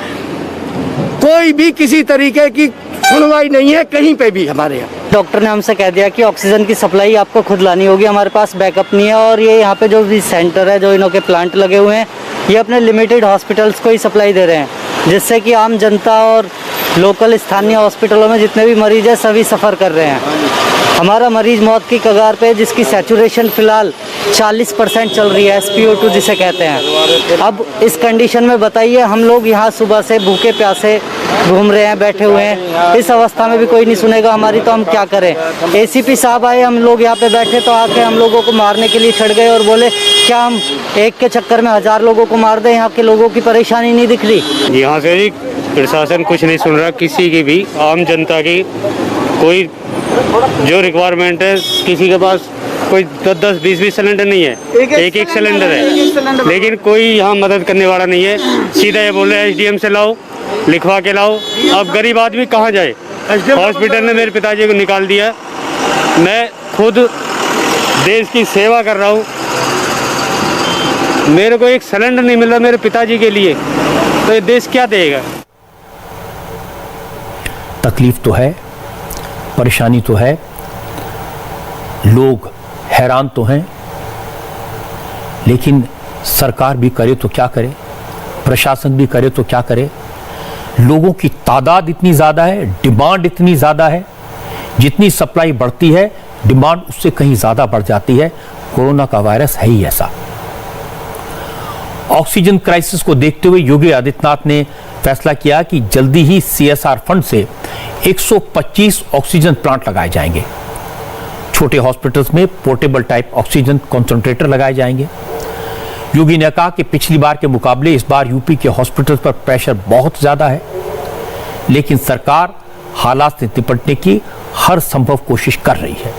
Speaker 10: कोई भी किसी तरीके की सुनवाई नहीं है कहीं पे भी हमारे यहाँ।
Speaker 16: डॉक्टर ने हमसे कह दिया कि ऑक्सीजन की सप्लाई आपको खुद लानी होगी, हमारे पास बैकअप नहीं है। और ये यहाँ पे जो भी सेंटर है, जो इन्हों के प्लांट लगे हुए हैं, ये अपने लिमिटेड हॉस्पिटल्स को ही सप्लाई दे रहे हैं, जिससे कि आम जनता और लोकल स्थानीय हॉस्पिटलों में जितने भी मरीज हैं सभी सफ़र कर रहे हैं। हमारा मरीज मौत की कगार पे, जिसकी सैचुरेशन फ़िलहाल 40% चल रही है, SpO2 जिसे कहते हैं। अब इस कंडीशन में बताइए, हम लोग यहाँ सुबह से भूखे प्यासे घूम रहे हैं, बैठे हुए हैं, इस अवस्था में भी कोई नहीं सुनेगा हमारी, तो हम क्या करें। ACP साहब आए, हम लोग यहाँ पे बैठे तो आके हम लोगों को मारने के लिए छड़ गए और बोले क्या हम एक के चक्कर में 1000 लोगों को मार दें, यहाँ के लोगों की परेशानी नहीं दिख रही।
Speaker 17: यहाँ से प्रशासन कुछ नहीं सुन रहा, किसी की भी, आम जनता की कोई जो रिक्वायरमेंट है, किसी के पास कोई 10-20 सिलेंडर नहीं है, एक सिलेंडर है, लेकिन कोई यहाँ मदद करने वाला नहीं है। सीधा ये बोल रहे हैं SDM से लाओ, लिखवा के लाओ। अब गरीब आदमी कहाँ जाए। हॉस्पिटल ने मेरे पिताजी को निकाल दिया। मैं खुद देश की सेवा कर रहा हूँ, मेरे को एक सिलेंडर नहीं मिल रहा मेरे पिताजी के लिए, तो ये देश क्या देगा।
Speaker 2: तकलीफ तो है, परेशानी तो है, लोग हैरान तो हैं, लेकिन सरकार भी करे तो क्या करे, प्रशासन भी करे तो क्या करे। लोगों की तादाद इतनी ज़्यादा है, डिमांड इतनी ज़्यादा है, जितनी सप्लाई बढ़ती है डिमांड उससे कहीं ज़्यादा बढ़ जाती है। कोरोना का वायरस है ही ऐसा। ऑक्सीजन क्राइसिस को देखते हुए योगी आदित्यनाथ ने फैसला किया कि जल्दी ही CSR फंड से 125 ऑक्सीजन प्लांट लगाए जाएंगे। छोटे हॉस्पिटल्स में पोर्टेबल टाइप ऑक्सीजन कंसंट्रेटर लगाए जाएंगे। योगी ने कहा कि पिछली बार के मुकाबले इस बार यूपी के हॉस्पिटल्स पर प्रेशर बहुत ज्यादा है, लेकिन सरकार हालात से निपटने की हर संभव कोशिश कर रही है।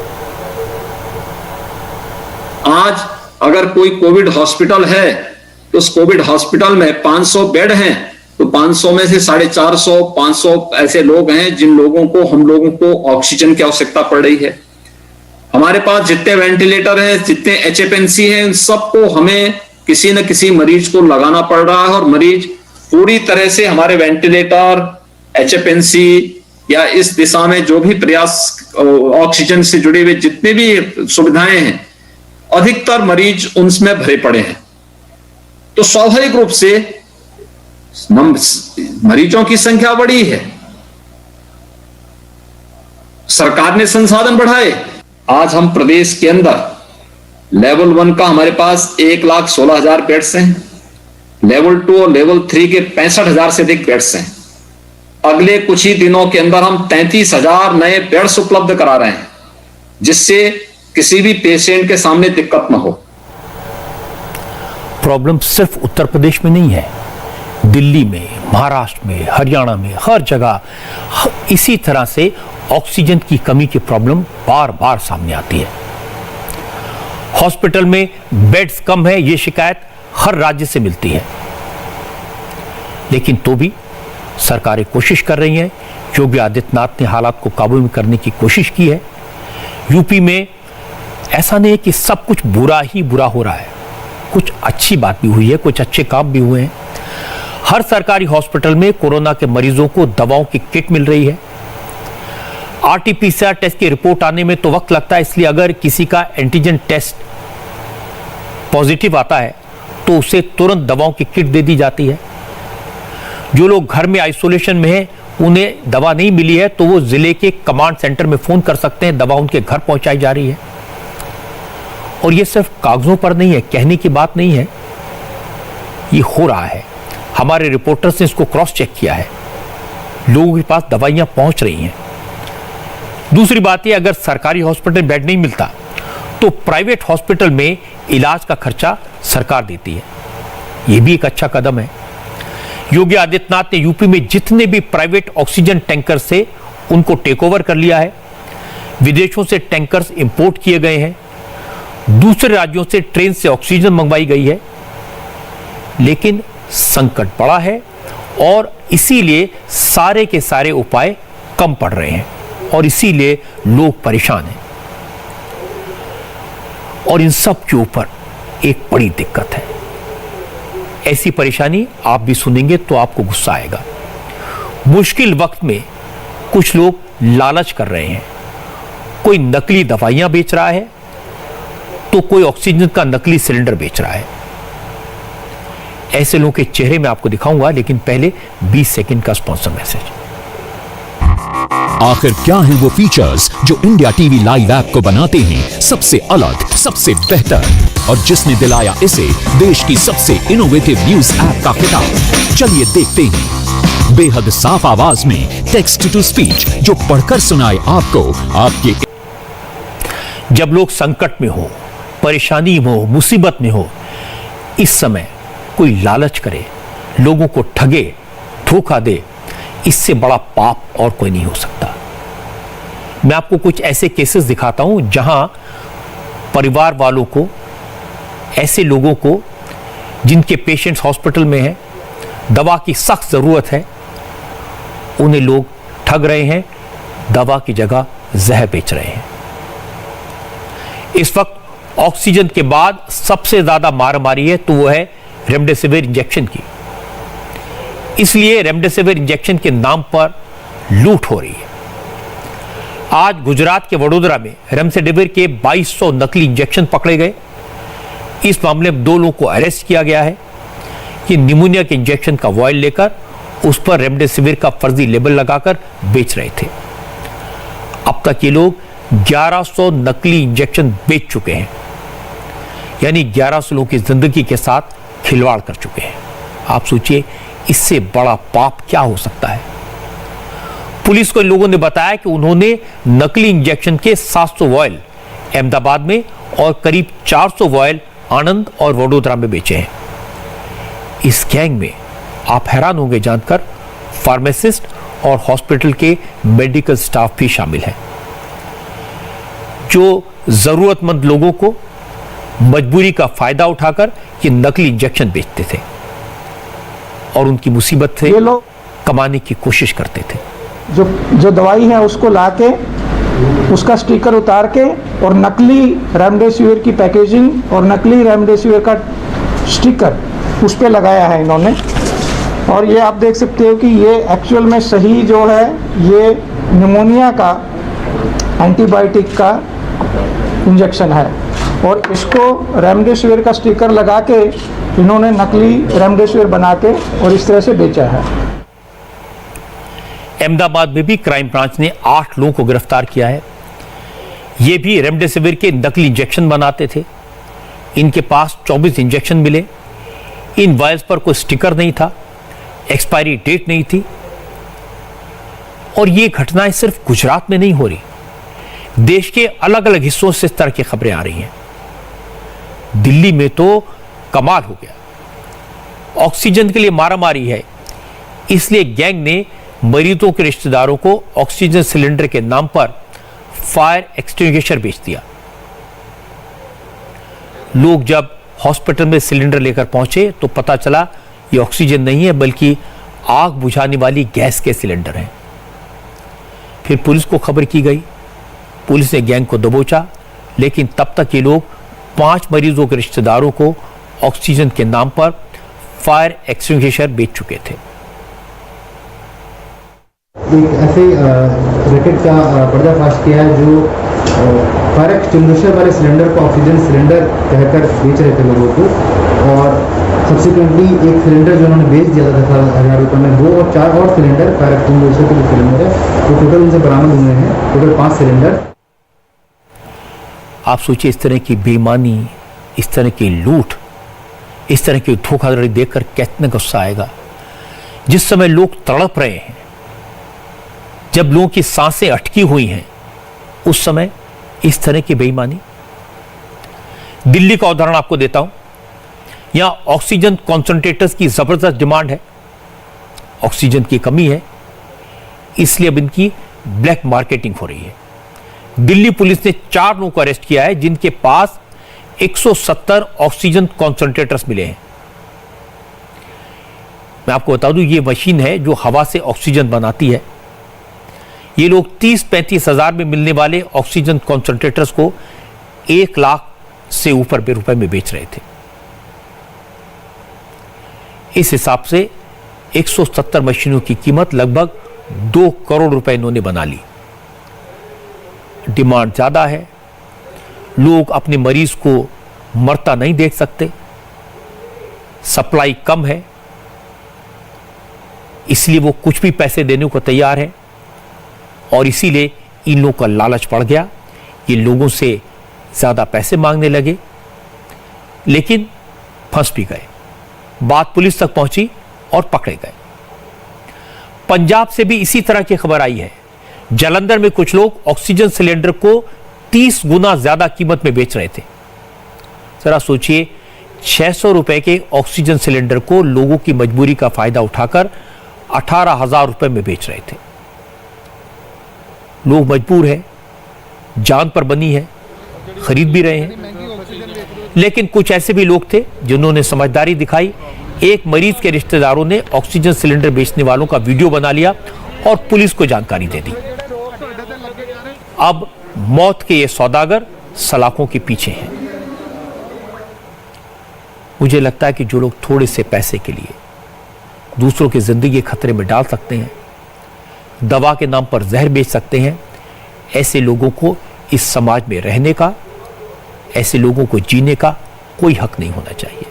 Speaker 18: आज अगर कोई कोविड हॉस्पिटल है तो उस कोविड हॉस्पिटल में 500 बेड हैं, तो 500 में से 450 500 ऐसे लोग हैं जिन लोगों को हम लोगों को ऑक्सीजन की आवश्यकता पड़ रही है। हमारे पास जितने वेंटिलेटर हैं, जितने HFNC हैं, उन सबको हमें किसी न किसी मरीज को लगाना पड़ रहा है और मरीज पूरी तरह से हमारे वेंटिलेटर, HFNC या इस दिशा में जो भी प्रयास ऑक्सीजन से जुड़े हुए जितने भी सुविधाएं हैं, अधिकतर मरीज उनमें भरे पड़े हैं। तो स्वाभाविक रूप से मरीजों की संख्या बढ़ी है। सरकार ने संसाधन बढ़ाए। आज हम प्रदेश के अंदर लेवल 1 का हमारे पास 1,16,000 बेड्स हैं, लेवल 2 और लेवल 3 के 65,000 से अधिक बेड्स हैं। अगले कुछ ही दिनों के अंदर हम 33,000 नए बेड्स उपलब्ध करा रहे हैं, जिससे किसी भी पेशेंट के सामने दिक्कत न हो।
Speaker 2: प्रॉब्लम सिर्फ उत्तर प्रदेश में नहीं है, दिल्ली में, महाराष्ट्र में, हरियाणा में, हर जगह इसी तरह से ऑक्सीजन की कमी की प्रॉब्लम बार बार सामने आती है। हॉस्पिटल में बेड्स कम है, यह शिकायत हर राज्य से मिलती है, लेकिन तो भी सरकारें कोशिश कर रही हैं। योगी आदित्यनाथ ने हालात को काबू में करने की कोशिश की है। यूपी में ऐसा नहीं है कि सब कुछ बुरा ही बुरा हो रहा है, कुछ अच्छी बात भी हुई है, कुछ अच्छे काम भी हुए हैं। हर सरकारी हॉस्पिटल में कोरोना के मरीजों को दवाओं की किट मिल रही है। आरटी-पीसीआर टेस्ट की रिपोर्ट आने में तो वक्त लगता है, इसलिए अगर किसी का एंटीजन टेस्ट पॉजिटिव आता है तो उसे तुरंत दवाओं की किट दे दी जाती है। जो लोग घर में आइसोलेशन में हैं, उन्हें दवा नहीं मिली है तो वो जिले के कमांड सेंटर में फोन कर सकते हैं, दवा उनके घर पहुंचाई जा रही है। और ये सिर्फ कागजों पर नहीं है, कहने की बात नहीं है, ये हो रहा है। हमारे रिपोर्टर्स ने इसको क्रॉस चेक किया है, लोगों के पास दवाइयां पहुंच रही हैं। दूसरी बात है, अगर सरकारी हॉस्पिटल बेड नहीं मिलता तो प्राइवेट हॉस्पिटल में इलाज का खर्चा सरकार देती है, यह भी एक अच्छा कदम है। योगी आदित्यनाथ ने यूपी में जितने भी प्राइवेट ऑक्सीजन टैंकर से उनको टेक ओवर कर लिया है। विदेशों से टैंकर्स इंपोर्ट किए गए हैं, दूसरे राज्यों से ट्रेन से ऑक्सीजन मंगवाई गई है, लेकिन संकट बड़ा है और इसीलिए सारे के सारे उपाय कम पड़ रहे हैं और इसीलिए लोग परेशान हैं। और इन सब के ऊपर एक बड़ी दिक्कत है, ऐसी परेशानी आप भी सुनेंगे तो आपको गुस्सा आएगा। मुश्किल वक्त में कुछ लोग लालच कर रहे हैं, कोई नकली दवाइयां बेच रहा है तो कोई ऑक्सीजन का नकली सिलेंडर बेच रहा है। ऐसे लोगों के चेहरे मैं आपको दिखाऊंगा, लेकिन पहले 20 सेकंड का स्पॉन्सर मैसेज।
Speaker 19: आखिर क्या हैं वो फीचर्स जो इंडिया टीवी लाइव ऐप को बनाते हैं सबसे अलग, सबसे बेहतर, और जिसने दिलाया इसे देश की सबसे इनोवेटिव न्यूज ऐप का खिताब। चलिए देखते हैं। बेहद साफ आवाज में टेक्स्ट टू स्पीच जो पढ़कर सुनाए आपको आपके।
Speaker 2: जब लोग संकट में हो, परेशानी में हो, मुसीबत में हो, इस समय कोई लालच करे, लोगों को ठगे, धोखा दे, इससे बड़ा पाप और कोई नहीं हो सकता। मैं आपको कुछ ऐसे केसेस दिखाता हूं जहां परिवार वालों को, ऐसे लोगों को जिनके पेशेंट्स हॉस्पिटल में हैं, दवा की सख्त जरूरत है, उन्हें लोग ठग रहे हैं, दवा की जगह जहर बेच रहे हैं। इस वक्त ऑक्सीजन के बाद सबसे ज्यादा मारामारी है तो वो है रेमडेसिविर इंजेक्शन की। इसलिए रेमडेसिविर इंजेक्शन के नाम पर लूट हो रही है। आज गुजरात के वडोदरा में रेमडेसिविर के 2200 नकली इंजेक्शन पकड़े गए। इस मामले में 2 लोगों को अरेस्ट किया गया है। ये निमोनिया के इंजेक्शन का वॉयल लेकर उस पर रेमडेसिविर का फर्जी लेबल लगाकर बेच रहे थे। अब तक ये लोग 1100 नकली इंजेक्शन बेच चुके हैं, यानी 1100 लोगों की जिंदगी के साथ खिलवाड़ कर चुके हैं। आप सोचिए, इससे बड़ा पाप क्या हो सकता है। पुलिस को इन लोगों ने बताया कि उन्होंने नकली इंजेक्शन के 700 वॉयल अहमदाबाद में और करीब 400 वॉयल आनंद और वडोदरा में बेचे हैं। इस गैंग में आप हैरान होंगे जानकर फार्मासिस्ट और हॉस्पिटल के मेडिकल स्टाफ भी शामिल हैं, जो जरूरतमंद लोगों को मजबूरी का फायदा उठाकर ये नकली इंजेक्शन बेचते थे और उनकी मुसीबत से कमाने की कोशिश करते थे।
Speaker 20: जो दवाई है उसको लाके उसका स्टिकर उतार के और नकली रेमडेसिविर की पैकेजिंग और नकली रेमडेसिविर का स्टिकर उस पर लगाया है इन्होंने। और ये आप देख सकते हो कि ये एक्चुअल में सही जो है ये निमोनिया का एंटीबायोटिक का इंजेक्शन है और इसको रेमडेसिविर का स्टिकर लगा के इन्होंने नकली रेमडेसिविर बना के और इस तरह से बेचा है।
Speaker 2: अहमदाबाद में भी क्राइम ब्रांच ने 8 लोगों को गिरफ्तार किया है। ये भी रेमडेसिविर के नकली इंजेक्शन बनाते थे। इनके पास 24 इंजेक्शन मिले। इन वायल्स पर कोई स्टिकर नहीं था, एक्सपायरी डेट नहीं थी। और ये घटनाएं सिर्फ गुजरात में नहीं हो रही, देश के अलग अलग हिस्सों से इस तरह की खबरें आ रही हैं। दिल्ली में तो कमाल हो गया। ऑक्सीजन के लिए मारामारी है, इसलिए गैंग ने मरीजों के रिश्तेदारों को ऑक्सीजन सिलेंडर के नाम पर फायर एक्सटिंग्विशर बेच दिया। लोग जब हॉस्पिटल में सिलेंडर लेकर पहुंचे तो पता चला ये ऑक्सीजन नहीं है, बल्कि आग बुझाने वाली गैस के सिलेंडर हैं। फिर पुलिस को खबर की गई, पुलिस ने गैंग को दबोचा, लेकिन तब तक ये लोग 5 मरीजों के रिश्तेदारों को ऑक्सीजन के नाम पर फायर एक्सटिंग्विशर बेच चुके थे।
Speaker 21: एक ऐसे रैकेट का पर्दाफाश किया है जो फायर एक्सटिंग्विशर वाले सिलेंडर को ऑक्सीजन सिलेंडर कहकर बेच रहे थे लोगों को, और सब्सिक्वेंटली एक सिलेंडर जो उन्होंने बेच दिया था 10,000 रुपये में, वो और 4 और सिलेंडर फायर एक्सटिंग्विशर के जो सिलेंडर है वो टोटल उनसे बरामद हुए हैं, टोटल 5 सिलेंडर।
Speaker 2: आप सोचिए, इस तरह की बेईमानी, इस तरह की लूट, इस तरह की धोखाधड़ी देखकर कितना गुस्सा आएगा। जिस समय लोग तड़प रहे हैं, जब लोगों की सांसें अटकी हुई हैं, उस समय इस तरह की बेईमानी। दिल्ली का उदाहरण आपको देता हूं। यहां ऑक्सीजन कॉन्सेंट्रेटर्स की जबरदस्त डिमांड है, ऑक्सीजन की कमी है, इसलिए अब इनकी ब्लैक मार्केटिंग हो रही है। दिल्ली पुलिस ने 4 लोगों को अरेस्ट किया है जिनके पास 170 ऑक्सीजन कॉन्सेंट्रेटर्स मिले हैं। मैं आपको बता दूं, ये मशीन है जो हवा से ऑक्सीजन बनाती है। ये लोग 30-35 हजार में मिलने वाले ऑक्सीजन कॉन्सेंट्रेटर्स को 1 लाख से ऊपर रुपए में बेच रहे थे। इस हिसाब से 170 मशीनों की कीमत लगभग 2 करोड़ रुपए इन्होंने बना ली। डिमांड ज्यादा है, लोग अपने मरीज को मरता नहीं देख सकते, सप्लाई कम है, इसलिए वो कुछ भी पैसे देने को तैयार है। और इसीलिए इन लोगों का लालच पड़ गया, ये लोगों से ज्यादा पैसे मांगने लगे, लेकिन फंस भी गए। बात पुलिस तक पहुंची और पकड़े गए। पंजाब से भी इसी तरह की खबर आई है। जालंधर में कुछ लोग ऑक्सीजन सिलेंडर को 30 गुना ज्यादा कीमत में बेच रहे थे। जरा सोचिए, 600 रुपए के ऑक्सीजन सिलेंडर को लोगों की मजबूरी का फायदा उठाकर 18,000 रुपए में बेच रहे थे। लोग मजबूर हैं, जान पर बनी है, खरीद भी रहे हैं। लेकिन कुछ ऐसे भी लोग थे जिन्होंने समझदारी दिखाई। एक मरीज के रिश्तेदारों ने ऑक्सीजन सिलेंडर बेचने वालों का वीडियो बना लिया और पुलिस को जानकारी दे दी। अब मौत के ये सौदागर सलाखों के पीछे हैं। मुझे लगता है कि जो लोग थोड़े से पैसे के लिए दूसरों की जिंदगी खतरे में डाल सकते हैं, दवा के नाम पर जहर बेच सकते हैं, ऐसे लोगों को इस समाज में रहने का, ऐसे लोगों को जीने का कोई हक नहीं होना चाहिए।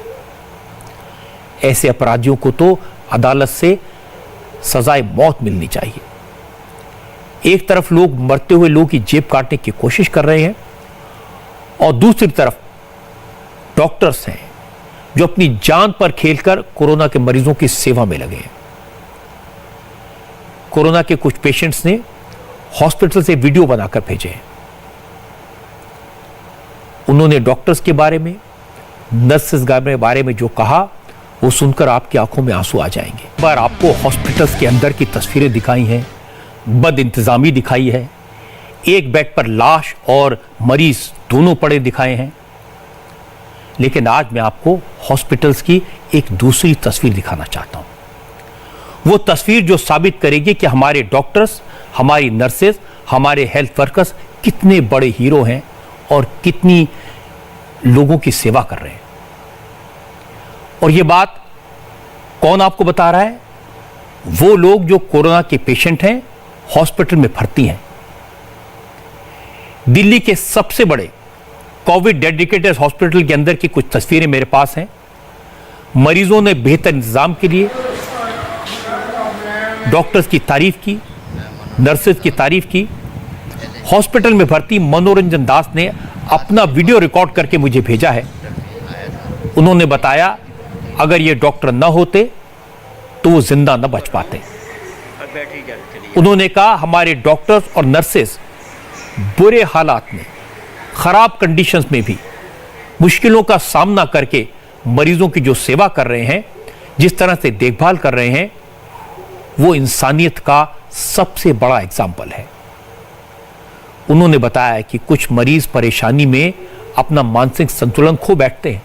Speaker 2: ऐसे अपराधियों को तो अदालत से सजाए मौत मिलनी चाहिए। एक तरफ लोग मरते हुए लोगों की जेब काटने की कोशिश कर रहे हैं और दूसरी तरफ डॉक्टर्स हैं जो अपनी जान पर खेलकर कोरोना के मरीजों की सेवा में लगे हैं। कोरोना के कुछ पेशेंट्स ने हॉस्पिटल से वीडियो बनाकर भेजे हैं। उन्होंने डॉक्टर्स के बारे में, नर्सेस के बारे में जो कहा, वो सुनकर आपकी आंखों में आंसू आ जाएंगे। पर आपको हॉस्पिटल्स के अंदर की तस्वीरें दिखाई हैं, बद इंतजामी दिखाई है, एक बेड पर लाश और मरीज दोनों पड़े दिखाए हैं। लेकिन आज मैं आपको हॉस्पिटल्स की एक दूसरी तस्वीर दिखाना चाहता हूं। वो तस्वीर जो साबित करेगी कि हमारे डॉक्टर्स, हमारी नर्सेस, हमारे हेल्थ वर्कर्स कितने बड़े हीरो हैं और कितनी लोगों की सेवा कर रहे हैं। और ये बात कौन आपको बता रहा है? वो लोग जो कोरोना के पेशेंट हैं, हॉस्पिटल में भर्ती हैं। दिल्ली के सबसे बड़े कोविड डेडिकेटेड हॉस्पिटल के अंदर की कुछ तस्वीरें मेरे पास हैं। मरीजों ने बेहतर इंतजाम के लिए डॉक्टर्स की तारीफ की, नर्सेज की तारीफ की। हॉस्पिटल में भर्ती मनोरंजन दास ने अपना वीडियो रिकॉर्ड करके मुझे भेजा है। उन्होंने बताया अगर ये डॉक्टर न होते तो वो जिंदा न बच पाते। उन्होंने कहा हमारे डॉक्टर्स और नर्सेज बुरे हालात में, खराब कंडीशंस में भी मुश्किलों का सामना करके मरीजों की जो सेवा कर रहे हैं, जिस तरह से देखभाल कर रहे हैं, वो इंसानियत का सबसे बड़ा एग्जाम्पल है। उन्होंने बताया कि कुछ मरीज परेशानी में अपना मानसिक संतुलन खो बैठते हैं,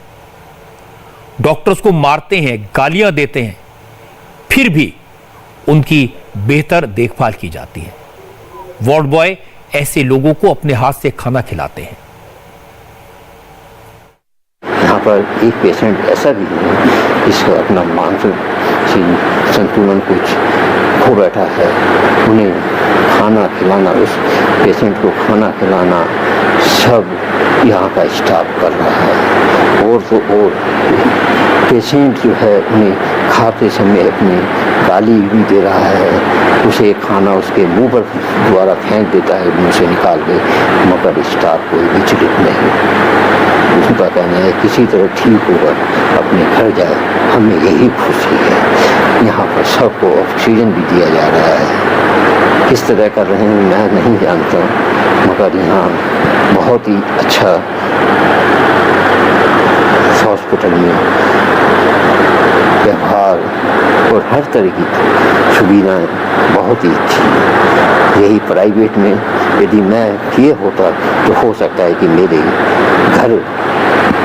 Speaker 2: डॉक्टर्स को मारते हैं, गालियां देते हैं, फिर भी उनकी बेहतर देखभाल की जाती है। वार्ड बॉय ऐसे लोगों को अपने हाथ से खाना खिलाते हैं।
Speaker 1: यहाँ पर एक पेशेंट ऐसा भी है जिसका अपना मानसिक संतुलन कुछ खो बैठा है। उन्हें खाना खिलाना, उस पेशेंट को खाना खिलाना सब यहाँ का स्टाफ कर रहा है। और तो और पेशेंट जो है उन्हें खाते समय अपनी गाली भी दे रहा है, उसे खाना उसके मुंह पर द्वारा फेंक देता है, मुंह से निकाल के, मगर स्टाफ कोई विचलित नहीं। उनका कहना है किसी तरह ठीक होकर अपने घर जाए, हमें यही खुशी है। यहाँ पर सबको ऑक्सीजन भी दिया जा रहा है। किस तरह कर रहे हैं मैं नहीं जानता, मगर यहाँ बहुत ही अच्छा हॉस्पिटल में व्यवहार और हर तरह की सुविधाएं बहुत ही अच्छी। यही प्राइवेट में यदि मैं किए होता तो हो सकता है कि मेरे घर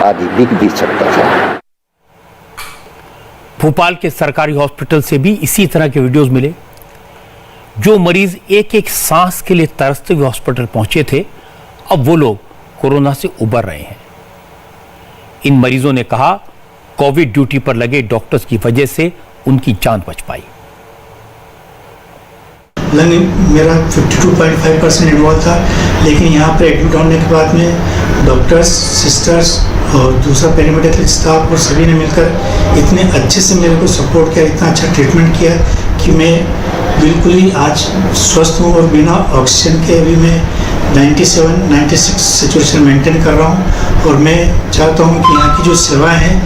Speaker 1: आदि बिक भी सकता था।
Speaker 2: भोपाल के सरकारी हॉस्पिटल से भी इसी तरह के वीडियोस मिले। जो मरीज एक एक सांस के लिए तरसते हुए हॉस्पिटल पहुंचे थे, अब वो लोग कोरोना से उबर रहे हैं। इन मरीजों ने कहा कोविड ड्यूटी पर लगे डॉक्टर्स की वजह से उनकी जान बच पाई।
Speaker 20: लंग मेरा 52.5% इन्वॉल्व था, लेकिन यहाँ पर एडमिट होने के बाद में डॉक्टर्स, सिस्टर्स और दूसरा पैरामेडिकल स्टाफ और सभी ने मिलकर इतने अच्छे से मेरे को सपोर्ट किया, इतना अच्छा ट्रीटमेंट किया कि मैं बिल्कुल ही आज स्वस्थ हूँ और बिना ऑक्सीजन के अभी मैं 97-96 सिचुएशन मेंटेन कर रहा हूँ। और मैं चाहता हूँ कि यहाँ की जो सेवाएं हैं,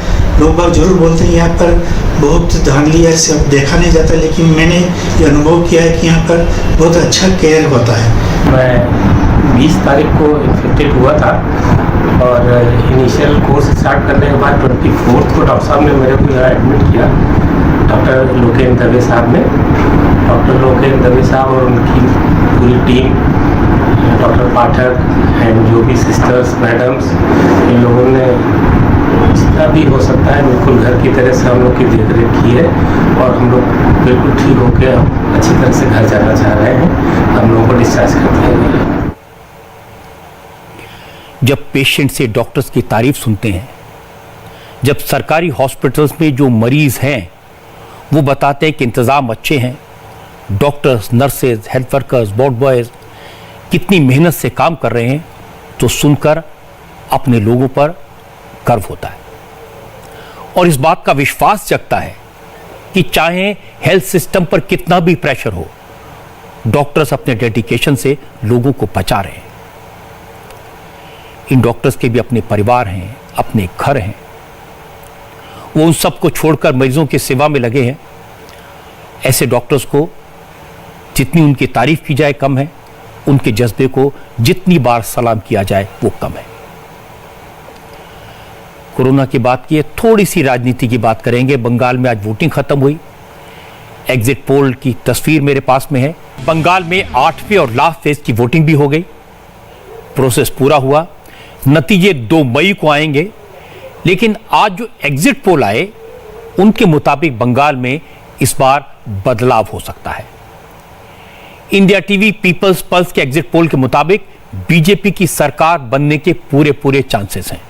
Speaker 20: लोग बाग जरूर बोलते हैं यहाँ पर बहुत धांधली है, सब देखा नहीं जाता, लेकिन मैंने ये अनुभव किया है कि यहाँ पर बहुत अच्छा केयर होता है।
Speaker 22: मैं 20 तारीख को इन्फेक्टेड हुआ था और इनिशियल कोर्स स्टार्ट करने के बाद 24 को डॉक्टर साहब ने मेरे को यहाँ एडमिट किया, डॉक्टर लोकेन्द्र दवे साहब ने। डॉक्टर लोकेन्द्र दवे साहब और उनकी पूरी टीम, डॉक्टर पाठक एंड जो भी सिस्टर्स, मैडम्स, इन लोगों ने जितना भी हो सकता है बिल्कुल घर की तरह से हम लोग की देख रेख की है और हम लोग बिल्कुल ठीक होकर हम अच्छी तरह से घर जाना चाह रहे हैं। हम लोगों को डिस्चार्ज कर दिया गया।
Speaker 2: जब पेशेंट से डॉक्टर्स की तारीफ सुनते हैं, जब सरकारी हॉस्पिटल्स में जो मरीज हैं वो बताते हैं कि इंतज़ाम अच्छे हैं, doctors, nurses, health workers, ward boys कितनी मेहनत से काम कर रहे हैं, तो सुनकर अपने लोगों पर गर्व होता है और इस बात का विश्वास जगता है कि चाहे हेल्थ सिस्टम पर कितना भी प्रेशर हो, डॉक्टर्स अपने डेडिकेशन से लोगों को बचा रहे हैं। इन डॉक्टर्स के भी अपने परिवार हैं, अपने घर हैं, वो उन सबको छोड़कर मरीजों की सेवा में लगे हैं। ऐसे डॉक्टर्स को जितनी उनकी तारीफ की जाए कम है, उनके जज्बे को जितनी बार सलाम किया जाए वो कम है। कोरोना की बात की है, थोड़ी सी राजनीति की बात करेंगे। बंगाल में आज वोटिंग खत्म हुई। एग्जिट पोल की तस्वीर मेरे पास में है। बंगाल में 8वें और लास्ट फेज की वोटिंग भी हो गई, प्रोसेस पूरा हुआ, नतीजे 2 मई को आएंगे। लेकिन आज जो एग्जिट पोल आए उनके मुताबिक बंगाल में इस बार बदलाव हो सकता है। इंडिया टीवी पीपल्स पल्स के एग्जिट पोल के मुताबिक बीजेपी की सरकार बनने के पूरे चांसेस हैं।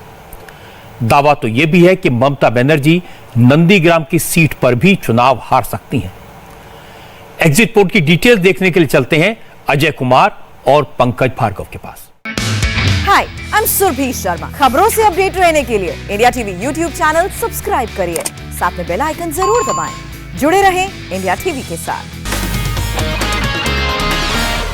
Speaker 2: दावा तो यह भी है कि ममता बनर्जी नंदीग्राम की सीट पर भी चुनाव हार सकती हैं। एग्जिट पोल की डिटेल्स देखने के लिए चलते हैं अजय कुमार और पंकज भार्गव के पास।
Speaker 23: हाय, आई एम सुरभि शर्मा। खबरों से अपडेट रहने के लिए India TV YouTube channel subscribe करिए,
Speaker 4: साथ में बेल आइकन जरूर दबाएं। जुड़े रहें इंडिया टीवी के साथ।